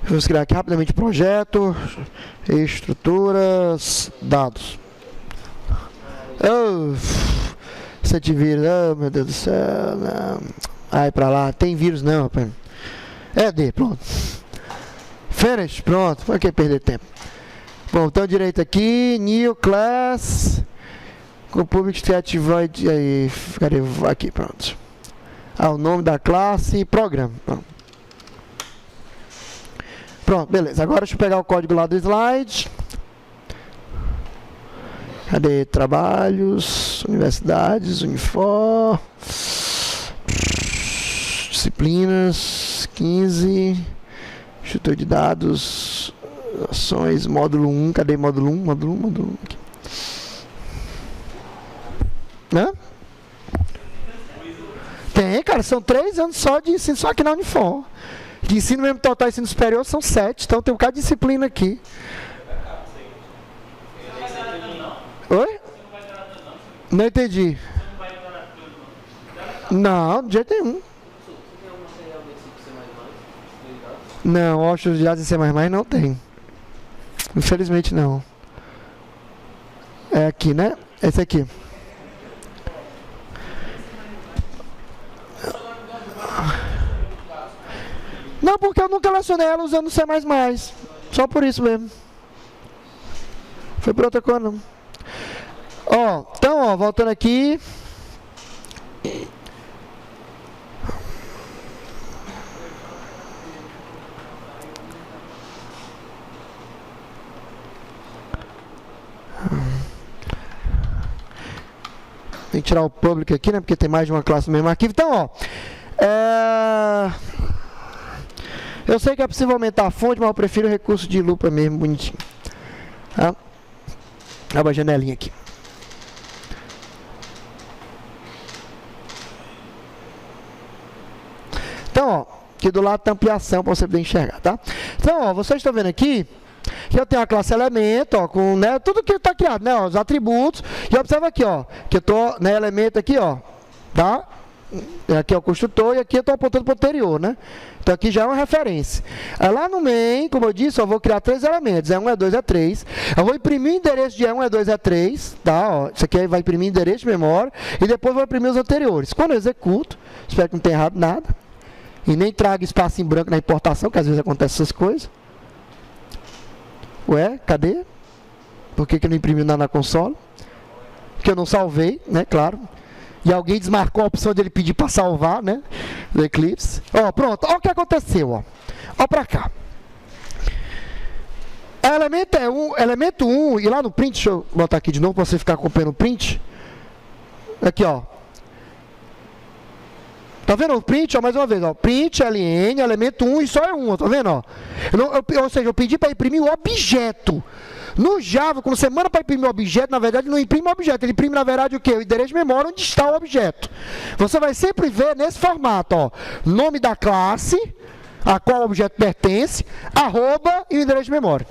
Vamos criar aqui rapidamente o projeto. Estruturas, dados. Você te vira, meu Deus do céu. Não. Ai, pra lá, tem vírus não, rapaz. ED, pronto. Finish, pronto. Para que perder tempo? Bom, então direito aqui, new class, com o public static void, aí, cadê? Aqui, pronto. O nome da classe, programa. Pronto, beleza. Agora deixa eu pegar o código lá do slide. Cadê? Trabalhos, universidades, Unifor, disciplinas, 15, estrutura de dados, ações, módulo 1, cadê módulo 1? Módulo 1, módulo 1 aqui. Hã? Tem, cara, são 3 anos só de ensino, só aqui na Unifor. De ensino mesmo total, ensino superior, são 7, então tem um bocado de disciplina aqui. Oi? Não entendi. Não, de jeito nenhum. Não, óculos de dados em C++ não tem. Infelizmente não. É aqui, né? Esse aqui. Não, porque eu nunca lecionei ela usando C++. Só por isso mesmo. Foi por outra coisa não. Ó, então, ó, voltando aqui. Tem que tirar o public aqui, né? Porque tem mais de uma classe no mesmo arquivo. Então, ó. Eu sei que é possível aumentar a fonte, mas eu prefiro o recurso de lupa mesmo, bonitinho. Tá? Abre uma janelinha aqui. Aqui do lado tem ampliação para você poder enxergar, tá? Então, ó, vocês estão vendo aqui que eu tenho a classe elemento, ó, com, né, tudo que está criado, né, ó, os atributos. E observa aqui, ó, que eu estou, né, elemento aqui, ó, tá? Aqui é o construtor e aqui eu estou apontando para o anterior, né? Então aqui já é uma referência. Aí lá no main, como eu disse, eu vou criar 3 elementos, E1, E2, E3. Eu vou imprimir o endereço de E1, E2, E3, tá? Ó, isso aqui vai imprimir endereço de memória e depois vou imprimir os anteriores. Quando eu executo, espero que não tenha errado nada, e nem traga espaço em branco na importação, que às vezes acontece essas coisas. Ué, cadê? Por que não imprimiu nada na console? Porque eu não salvei, né? Claro. E alguém desmarcou a opção de ele pedir para salvar, né? Do Eclipse. Ó, pronto. Ó o que aconteceu, ó. Ó para cá. Elemento 1, e lá no print, deixa eu botar aqui de novo para você ficar acompanhando o print. Aqui, ó. Tá vendo o print? Ó, mais uma vez, ó. Print, ln, elemento 1 e só é 1, ó, tá vendo, ó? Ou seja, eu pedi para imprimir o objeto. No Java, quando você manda para imprimir o objeto, na verdade, ele não imprime o objeto, ele imprime, na verdade, o quê? O endereço de memória onde está o objeto. Você vai sempre ver nesse formato, ó. Nome da classe, a qual o objeto pertence, arroba e o endereço de memória.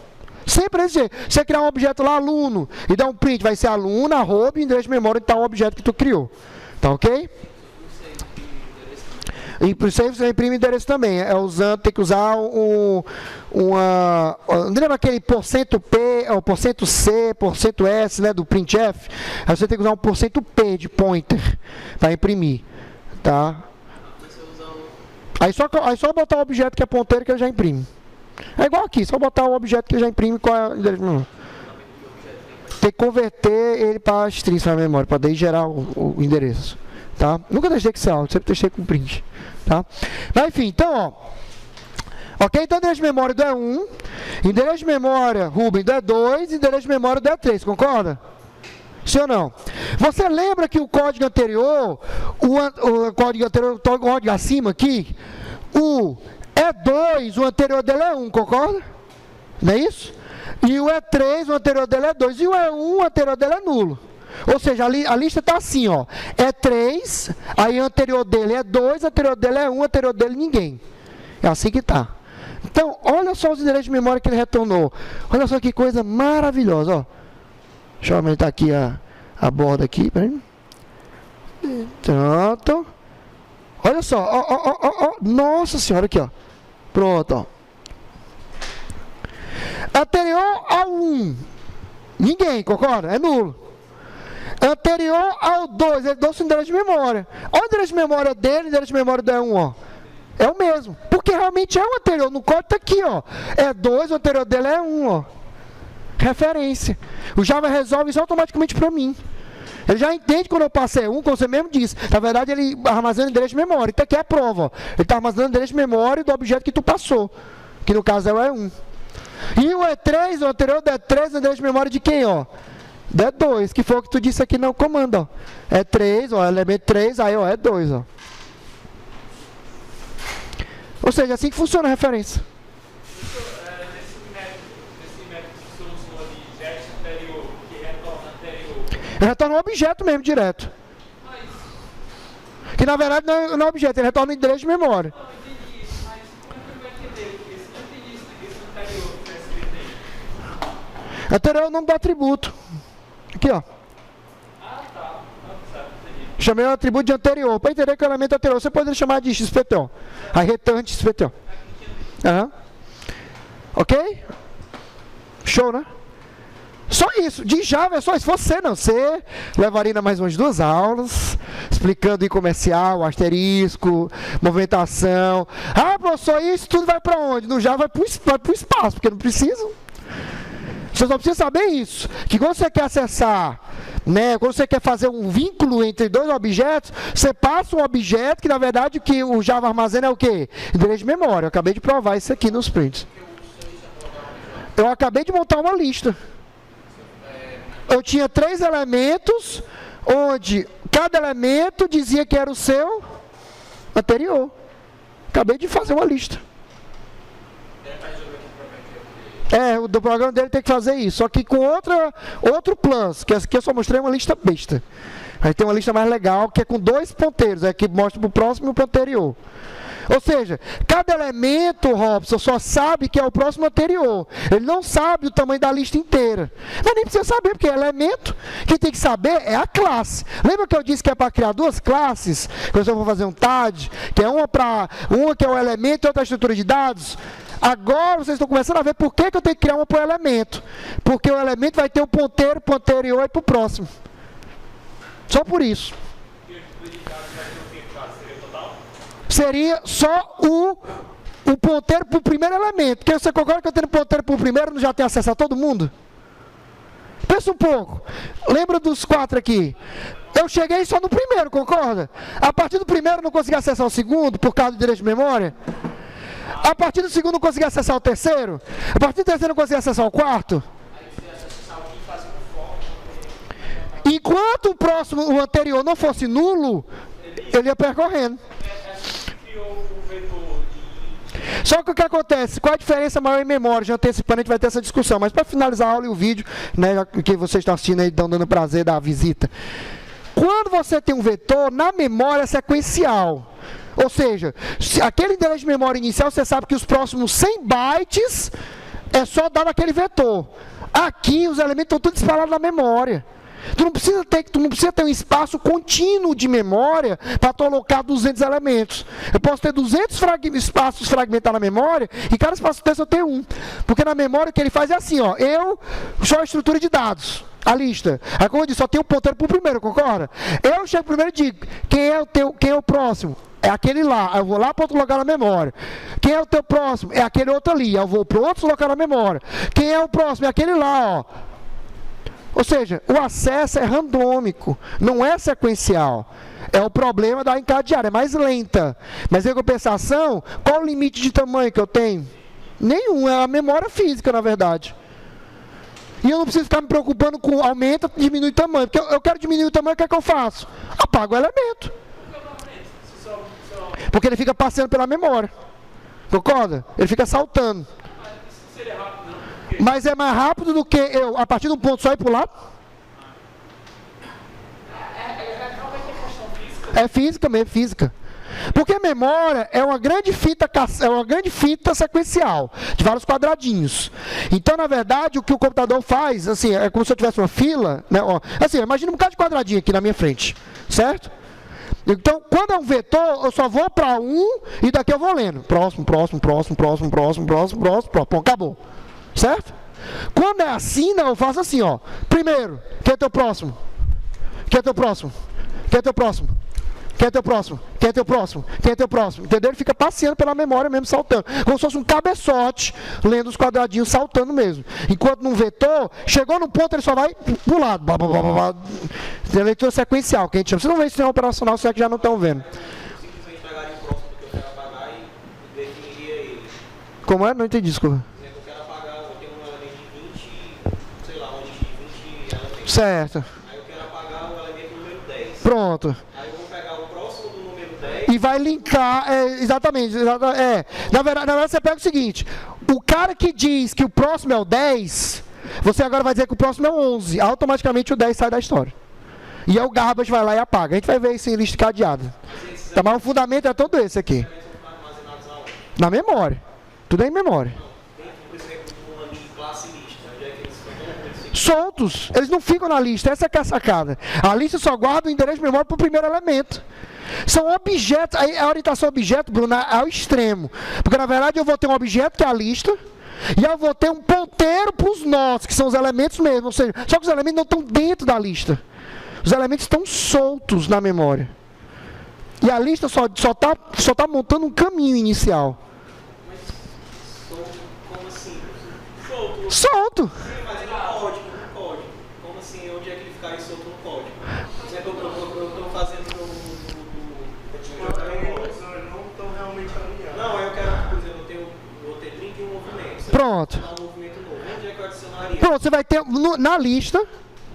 Sempre desse jeito. Você criar um objeto lá, aluno, e dar um print, vai ser aluno, arroba e endereço de memória onde está o objeto que tu criou. Tá ok? E por isso aí você imprime endereço também. Tem que usar não lembra aquele %P, ou %C, %S, né, do printf? Aí você tem que usar um %P de pointer para imprimir, tá? Aí só botar o objeto que é ponteiro que ele já imprime. É igual aqui, só botar o objeto que ele já imprime qual é o endereço. Tem que converter ele para strings para a memória, para daí gerar o endereço. Tá? Nunca deixei Excel, sempre deixei com print. Tá? Mas enfim, então, ó. Ok? Então, endereço de memória do E1, endereço de memória, Ruben, do E2, endereço de memória do E3, concorda? Sim ou não? Você lembra que o código anterior, o código acima aqui, o E2, o anterior dele é 1, concorda? Não é isso? E o E3, o anterior dele é 2, e o E1, o anterior dele é nulo. Ou seja, a lista está assim, ó. É 3, aí o anterior dele é 2, o anterior dele é 1, o anterior dele ninguém. É assim que está. Então, olha só os endereços de memória que ele retornou. Olha só que coisa maravilhosa, ó. Deixa eu aumentar aqui a borda aqui, peraí. Pronto. Olha só, ó. Nossa senhora, aqui, ó. Pronto, ó. Anterior ao 1. Ninguém, concorda? É nulo. Anterior ao 2, ele deu o endereço de memória. Olha o endereço de memória dele, o endereço de memória do E1, ó. É o mesmo, porque realmente é o anterior. No código está aqui, ó. É 2, o anterior dele é 1, ó. Referência. O Java resolve isso automaticamente para mim. Ele já entende quando eu passei 1, como você mesmo disse. Na verdade, ele armazena o endereço de memória. Então aqui é a prova, ó. Ele está armazenando o endereço de memória do objeto que tu passou. Que no caso é o E1. E o E3, o anterior do E3, é o endereço de memória de quem, ó? D2, que foi o que tu disse aqui no comando, ó. É 3, ó, elemento 3, aí, ó, é 2, ó. Ou seja, assim que funciona a referência. Nesse método que você usou ali, gesto anterior, que retorna anterior. Ele retorna um objeto mesmo, direto. Que na verdade não é objeto, ele retorna o endereço de memória. Não, entendi isso, mas como é que vai entender isso? Não entendi isso, esse anterior que está escrito aí. Anterior é o nome do atributo. Aqui, ó. Ah, tá. Certo, entendi. Chamei o atributo de anterior. Para entender que o elemento anterior, você pode chamar de XPTO. Aí return XPTO. Uhum. Ok? Show, né? Só isso. De Java é só isso. Você não. Você levaria ainda mais umas 2 aulas, explicando em comercial, asterisco, movimentação. Ah, professor, isso tudo vai para onde? No Java vai para o espaço, porque não precisa. Você só precisa saber isso, que quando você quer acessar, né, quando você quer fazer um vínculo entre 2 objetos, você passa um objeto que, na verdade, o que o Java armazena é o quê? Endereço de memória. Eu acabei de provar isso aqui nos prints. Eu acabei de montar uma lista. Eu tinha 3 elementos, onde cada elemento dizia que era o seu anterior. Acabei de fazer uma lista. O do programa dele tem que fazer isso, só que com outro plus, que aqui eu só mostrei uma lista besta. Aí tem uma lista mais legal, que é com 2 ponteiros, que mostra para o próximo e para o anterior. Ou seja, cada elemento, Robson, só sabe que é o próximo anterior. Ele não sabe o tamanho da lista inteira. Mas nem precisa saber, porque é elemento. Quem tem que saber é a classe. Lembra que eu disse que é para criar duas classes? Quando eu vou fazer um TAD, que é uma que é o elemento e outra a estrutura de dados. Agora vocês estão começando a ver por que eu tenho que criar uma por elemento. Porque o elemento vai ter um ponteiro para o anterior e para o próximo. Só por isso. Seria só o ponteiro para o primeiro elemento. Porque você concorda que eu tenho ponteiro para o primeiro não já tem acesso a todo mundo? Pensa um pouco. Lembra dos 4 aqui? Eu cheguei só no primeiro, concorda? A partir do primeiro eu não consegui acessar o segundo por causa do direito de memória. A partir do segundo eu não consegui acessar o terceiro. A partir do terceiro eu não consegui acessar o quarto. Enquanto o anterior não fosse nulo, ele ia percorrendo. Só que o que acontece? Qual a diferença maior em memória? Já antecipando, a gente vai ter essa discussão. Mas para finalizar a aula e o vídeo, né, que vocês estão assistindo aí, dando prazer da visita. Quando você tem um vetor, na memória é sequencial. Ou seja, se aquele endereço de memória inicial, você sabe que os próximos 100 bytes é só dar naquele vetor. Aqui, os elementos estão todos espalhados na memória. Tu não precisa ter um espaço contínuo de memória para tu alocar 200 elementos. Eu posso ter 200 espaços fragmentados na memória e cada espaço desse eu tenho um. Porque na memória o que ele faz é assim, ó, só a estrutura de dados, a lista. Aí como eu disse, só tem um ponteiro para o primeiro, concorda? Eu chego primeiro e digo, quem é o próximo? É aquele lá, eu vou lá para outro lugar na memória. Quem é o teu próximo? É aquele outro ali, eu vou para outro lugar na memória. Quem é o próximo? É aquele lá, ó. Ou seja, o acesso é randômico, não é sequencial. É o problema da encadeada, é mais lenta. Mas em compensação, qual o limite de tamanho que eu tenho? Nenhum, é a memória física, na verdade. E eu não preciso ficar me preocupando com aumenta, diminui o tamanho. Porque eu quero diminuir o tamanho, o que é que eu faço? Apago o elemento. Porque ele fica passeando pela memória. Concorda? Ele fica saltando. Mas é mais rápido do que eu, a partir de um ponto só ir para o lado? É física mesmo, física. Porque a memória é uma grande fita sequencial, de vários quadradinhos. Então, na verdade, o que o computador faz, assim, é como se eu tivesse uma fila, né? Ó, assim, imagina um bocado de quadradinho aqui na minha frente, certo? Então, quando é um vetor, eu só vou para um e daqui eu vou lendo. Próximo, acabou. Certo? Quando é assim, não, eu faço assim, ó. Primeiro, quem é teu próximo? Quem é teu próximo? Quem é teu próximo? Quem é teu próximo? Quem é teu próximo? Quem é teu próximo? Entendeu? Ele fica passeando pela memória mesmo, saltando. Como se fosse um cabeçote, lendo os quadradinhos, saltando mesmo. Enquanto num vetor, chegou num ponto, ele só vai pro lado. Tem a leitura sequencial, que a gente chama. Você não vê isso em operacional, se é que já não estão vendo. Simplesmente pegaria o próximo que eu quero apagar e definiria ele. Como é? Não entendi, desculpa. Eu quero apagar, eu tenho um elemento de 20, sei lá, onde de 20 elementos. Certo. Aí eu quero apagar o elemento número 10. Pronto. Aí eu vou pegar o próximo do número 10. E vai linkar, exatamente. Na verdade, você pega o seguinte, o cara que diz que o próximo é o 10, você agora vai dizer que o próximo é o 11, automaticamente o 10 sai da história. E aí o garbage vai lá e apaga. A gente vai ver isso em lista cadeada. Tá, mas o fundamento é todo esse aqui. Na memória. Tudo é em memória. Por exemplo, uma classe lista, onde é que eles ficam? Soltos. Eles não ficam na lista. Essa que é a sacada. A lista só guarda o endereço de memória para o primeiro elemento. São objetos. A orientação objeto, Bruno, é ao extremo. Porque na verdade eu vou ter um objeto que é a lista. E eu vou ter um ponteiro para os nós, que são os elementos mesmo. Ou seja, só que os elementos não estão dentro da lista. Os elementos estão soltos na memória. E a lista só tá montando um caminho inicial. Como assim? Solto. Sim, mas no código. Como assim? Onde é que ele ficaria solto no código? Por exemplo, eu estou fazendo não estão realmente alinhados. Não, eu quero, por exemplo, eu vou ter 31 movimentos. Pronto. Um movimento novo. Onde é que eu adicionaria? Pronto, você vai ter na lista,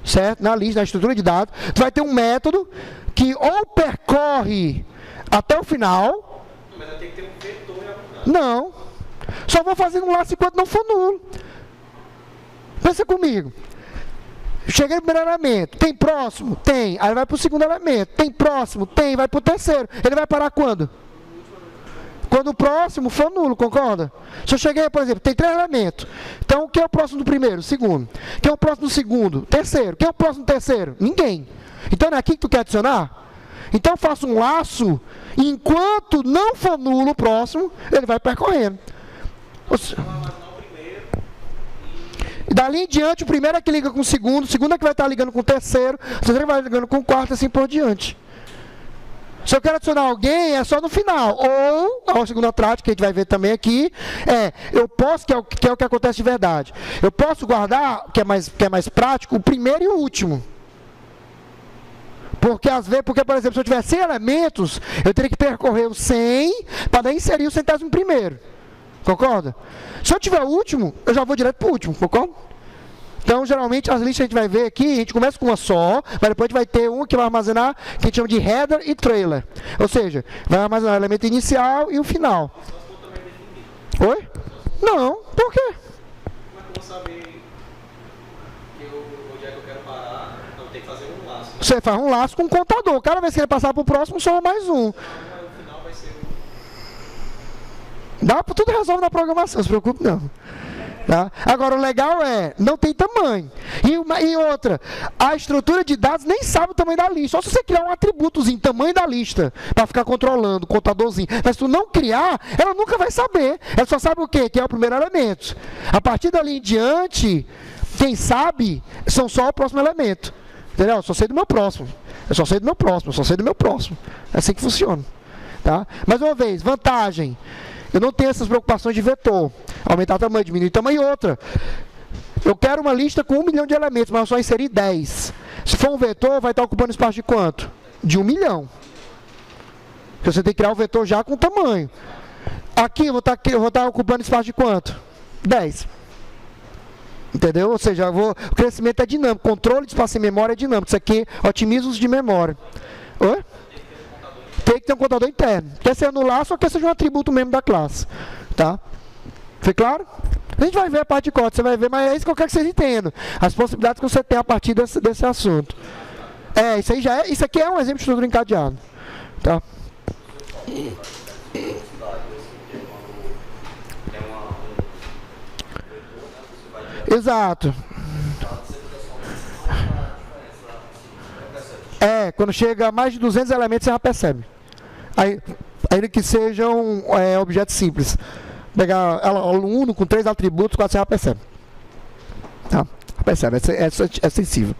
certo? Na lista, na estrutura de dados, você vai ter um método que ou percorre até o final. Mas eu tenho que ter um vetor em algum lugar. Não. Só vou fazendo um laço enquanto não for nulo. Pensa comigo. Cheguei no primeiro elemento. Tem próximo? Tem. Aí vai para o segundo elemento. Tem próximo? Tem. Vai para o terceiro. Ele vai parar quando? quando o próximo for nulo, concorda? Se eu cheguei, por exemplo, tem 3 elementos. Então, quem é o próximo do primeiro? Segundo. Quem é o próximo do segundo? Terceiro. Quem é o próximo do terceiro? Ninguém. Então, não é aqui que tu quer adicionar? Então, eu faço um laço, e enquanto não for nulo o próximo, ele vai percorrendo. E dali em diante, o primeiro é que liga com o segundo é que vai estar ligando com o terceiro que vai ligando com o quarto, assim por diante. Se eu quero adicionar alguém, é só no final. Ou, a segunda prática, que a gente vai ver também aqui, eu posso, que é o que acontece de verdade, eu posso guardar, que é mais prático, o primeiro e o último. Porque, por exemplo, se eu tiver 100 elementos, eu teria que percorrer os 100 para daí inserir o 100º. Concorda? Se eu tiver o último, eu já vou direto para o último, concorda? Então, geralmente, as listas que a gente vai ver aqui, a gente começa com uma só, mas depois a gente vai ter uma que vai armazenar, que a gente chama de header e trailer. Ou seja, vai armazenar o elemento inicial e o final. Oi? Não, por quê? Como é que eu vou saber onde é que eu quero parar? Então, tem que fazer um laço. Você faz um laço com um contador. Cada vez que ele passar para o próximo, soma mais um. O final vai ser Tudo resolve na programação, não se preocupe não. Tá? Agora, o legal não tem tamanho. E outra, a estrutura de dados nem sabe o tamanho da lista. Só se você criar um atributozinho, tamanho da lista, para ficar controlando, contadorzinho. Mas se tu não criar, ela nunca vai saber. Ela só sabe o quê? Que é o primeiro elemento. A partir dali em diante, quem sabe, são só o próximo elemento. Entendeu? Eu só sei do meu próximo. Eu só sei do meu próximo. Eu só sei do meu próximo. É assim que funciona. Tá? Mais uma vez, vantagem. Eu não tenho essas preocupações de vetor. Aumentar o tamanho, diminuir o tamanho. E outra, eu quero uma lista com 1 milhão de elementos, mas eu só inserir 10. Se for um vetor, vai estar ocupando espaço de quanto? De 1 milhão. Porque você tem que criar o vetor já com tamanho. Aqui eu vou estar ocupando espaço de quanto? 10. Entendeu? Ou seja, o crescimento é dinâmico. Controle de espaço em memória é dinâmico. Isso aqui otimiza o uso de memória. Oi? Tem que ter um contador interno. Quer ser anular, só que seja um atributo mesmo da classe. Tá? Foi claro? A gente vai ver a parte de código, você vai ver, mas é isso que eu quero que vocês entendam. As possibilidades que você tem a partir desse assunto. Isso aqui é um exemplo de estrutura encadeada. Tá? Exato. Quando chega a mais de 200 elementos, você já percebe. Ainda que sejam objetos simples. Pegar aluno com 3 atributos, quase você já percebe. Tá? Percebe, é sensível.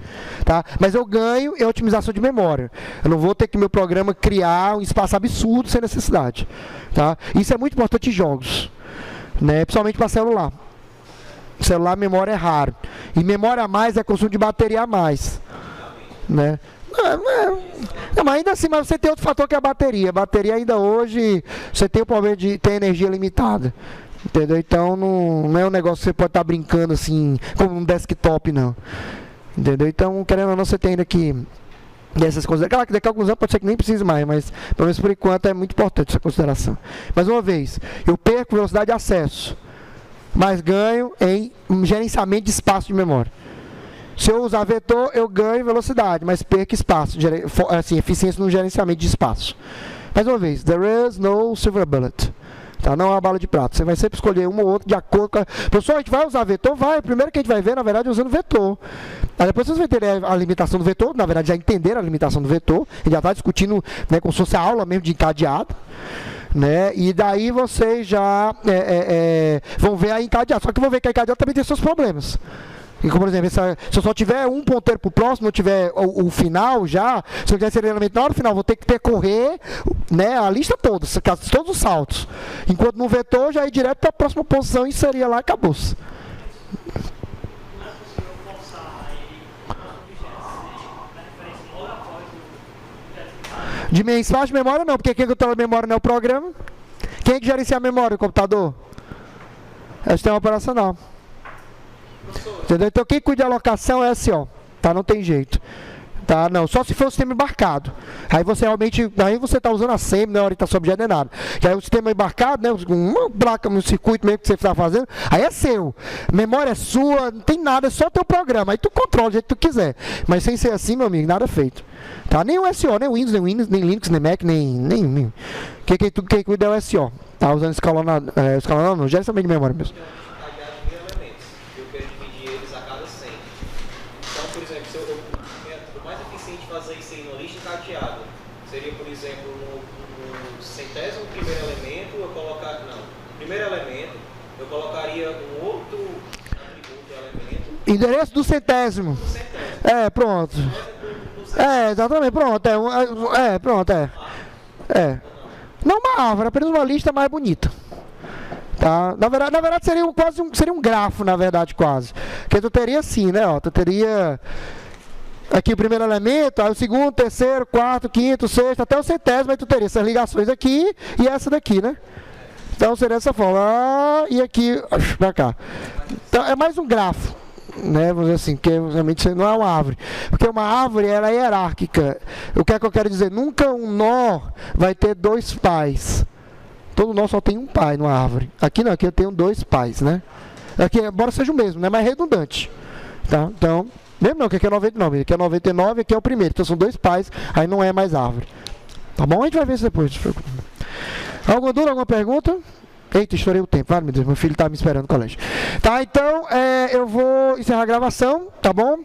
Tá? Mas eu ganho em otimização de memória. Eu não vou ter que meu programa criar um espaço absurdo sem necessidade. Tá? Isso é muito importante em jogos. Né? Principalmente para celular. Celular, memória é raro. E memória a mais é consumo de bateria a mais. Né? Não, mas ainda assim, mas você tem outro fator que é a bateria. A bateria ainda hoje, você tem o problema de ter energia limitada. Entendeu? Então não é um negócio que você pode estar brincando assim, como um desktop, não. Entendeu? Então, querendo ou não, você tem ainda que dessas coisas. Claro que daqui a alguns anos pode ser que nem precise mais, mas pelo menos por enquanto é muito importante essa consideração. Mais uma vez, eu perco velocidade de acesso, mas ganho em gerenciamento de espaço de memória. Se eu usar vetor, eu ganho velocidade, mas perco espaço, assim, eficiência no gerenciamento de espaço. Mais uma vez, there is no silver bullet. Tá? Não é uma bala de prata. Você vai sempre escolher uma ou outra de acordo com a... Pessoal, a gente vai usar vetor? Vai. Primeiro que a gente vai ver, na verdade, é usando vetor. Aí depois vocês vão ter a limitação do vetor. Na verdade, já entenderam a limitação do vetor. A gente já está discutindo, né, como se fosse a aula mesmo de encadeado. Né? E daí vocês já vão ver a encadeado. Só que vão ver que a encadeado também tem seus problemas. E como, por exemplo, se eu só tiver um ponteiro para o próximo, não tiver o final já, se eu quiser inserir elemento na hora do final, vou ter que percorrer, né, a lista toda, todos os saltos. Enquanto no vetor, já ir direto para a próxima posição, inserir lá e acabou-se. De espaço de memória não, porque quem controla a memória não é o programa. Quem é que gerencia a memória? O computador? É o sistema operacional. Entendeu? Então quem cuida da alocação é assim, ó. Tá? Não tem jeito. Tá? Não, só se for o sistema embarcado. Aí você realmente, aí você está usando a SEM, não é orientação objeto nem nada. E aí o sistema embarcado, né, uma placa no circuito mesmo que você está fazendo, aí é seu. Memória é sua, não tem nada, é só teu programa. Aí tu controla do jeito que tu quiser. Mas sem ser assim, meu amigo, nada feito. Tá? Nem o SO, nem o Windows, nem Linux, nem Mac, nem. Quem cuida é o SO. Tá usando escalonado, não, geralmente de memória mesmo. Eu quero dividir eles a cada 100. Então, por exemplo, se o mais eficiente fazer isso aí numa lista cadeada seria, por exemplo, no centésimo primeiro elemento, eu colocar. Não, primeiro elemento, eu colocaria um outro atributo elemento. Endereço do centésimo. É, pronto. É, exatamente, pronto. Pronto. Não uma árvore, apenas uma lista mais bonita. Tá? Na verdade seria um grafo, na verdade, quase. Porque tu teria assim, né? Ó, tu teria aqui o primeiro elemento, aí o segundo, terceiro, quarto, quinto, sexto, até o centésimo, aí tu teria essas ligações aqui e essa daqui, né? Então seria dessa forma. E aqui, pra cá. Então é mais um grafo, né? Vamos dizer assim, que realmente não é uma árvore. Porque uma árvore, ela é hierárquica. O que é que eu quero dizer? Nunca um nó vai ter dois pais. Todo nó só tem um pai numa árvore. Aqui não, aqui eu tenho dois pais, né? Aqui, embora seja o mesmo, né? Mas redundante. Tá? Então, mesmo não, que aqui é 99, aqui é 99 e aqui é o primeiro. Então são dois pais, aí não é mais árvore. Tá bom? A gente vai ver isso depois. Alguma dúvida, alguma pergunta? Eita, estourei o tempo. Ah, meu Deus, meu filho tá me esperando no colégio. Tá, então eu vou encerrar a gravação, tá bom?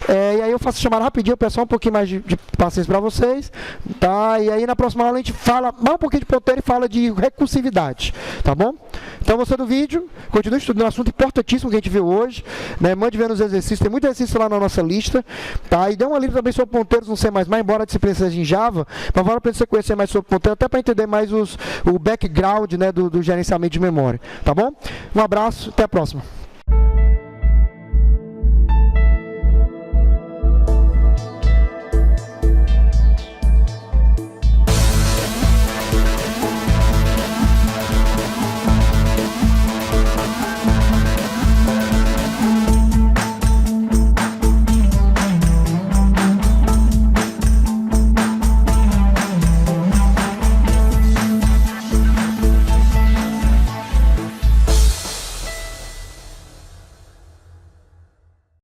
E aí eu faço chamar rapidinho, pessoal, um pouquinho mais de paciência para vocês, tá? E aí na próxima aula a gente fala mais um pouquinho de ponteiro e fala de recursividade, tá bom? Então você do vídeo, continue estudando um assunto importantíssimo que a gente viu hoje, né? Mande ver nos exercícios, tem muito exercício lá na nossa lista, tá? E dê uma lida também sobre ponteiros no C++, embora a disciplina seja em Java, mas vale a pena você conhecer mais sobre ponteiro, até para entender mais o background, né, do gerenciamento de memória, tá bom? Um abraço, até a próxima.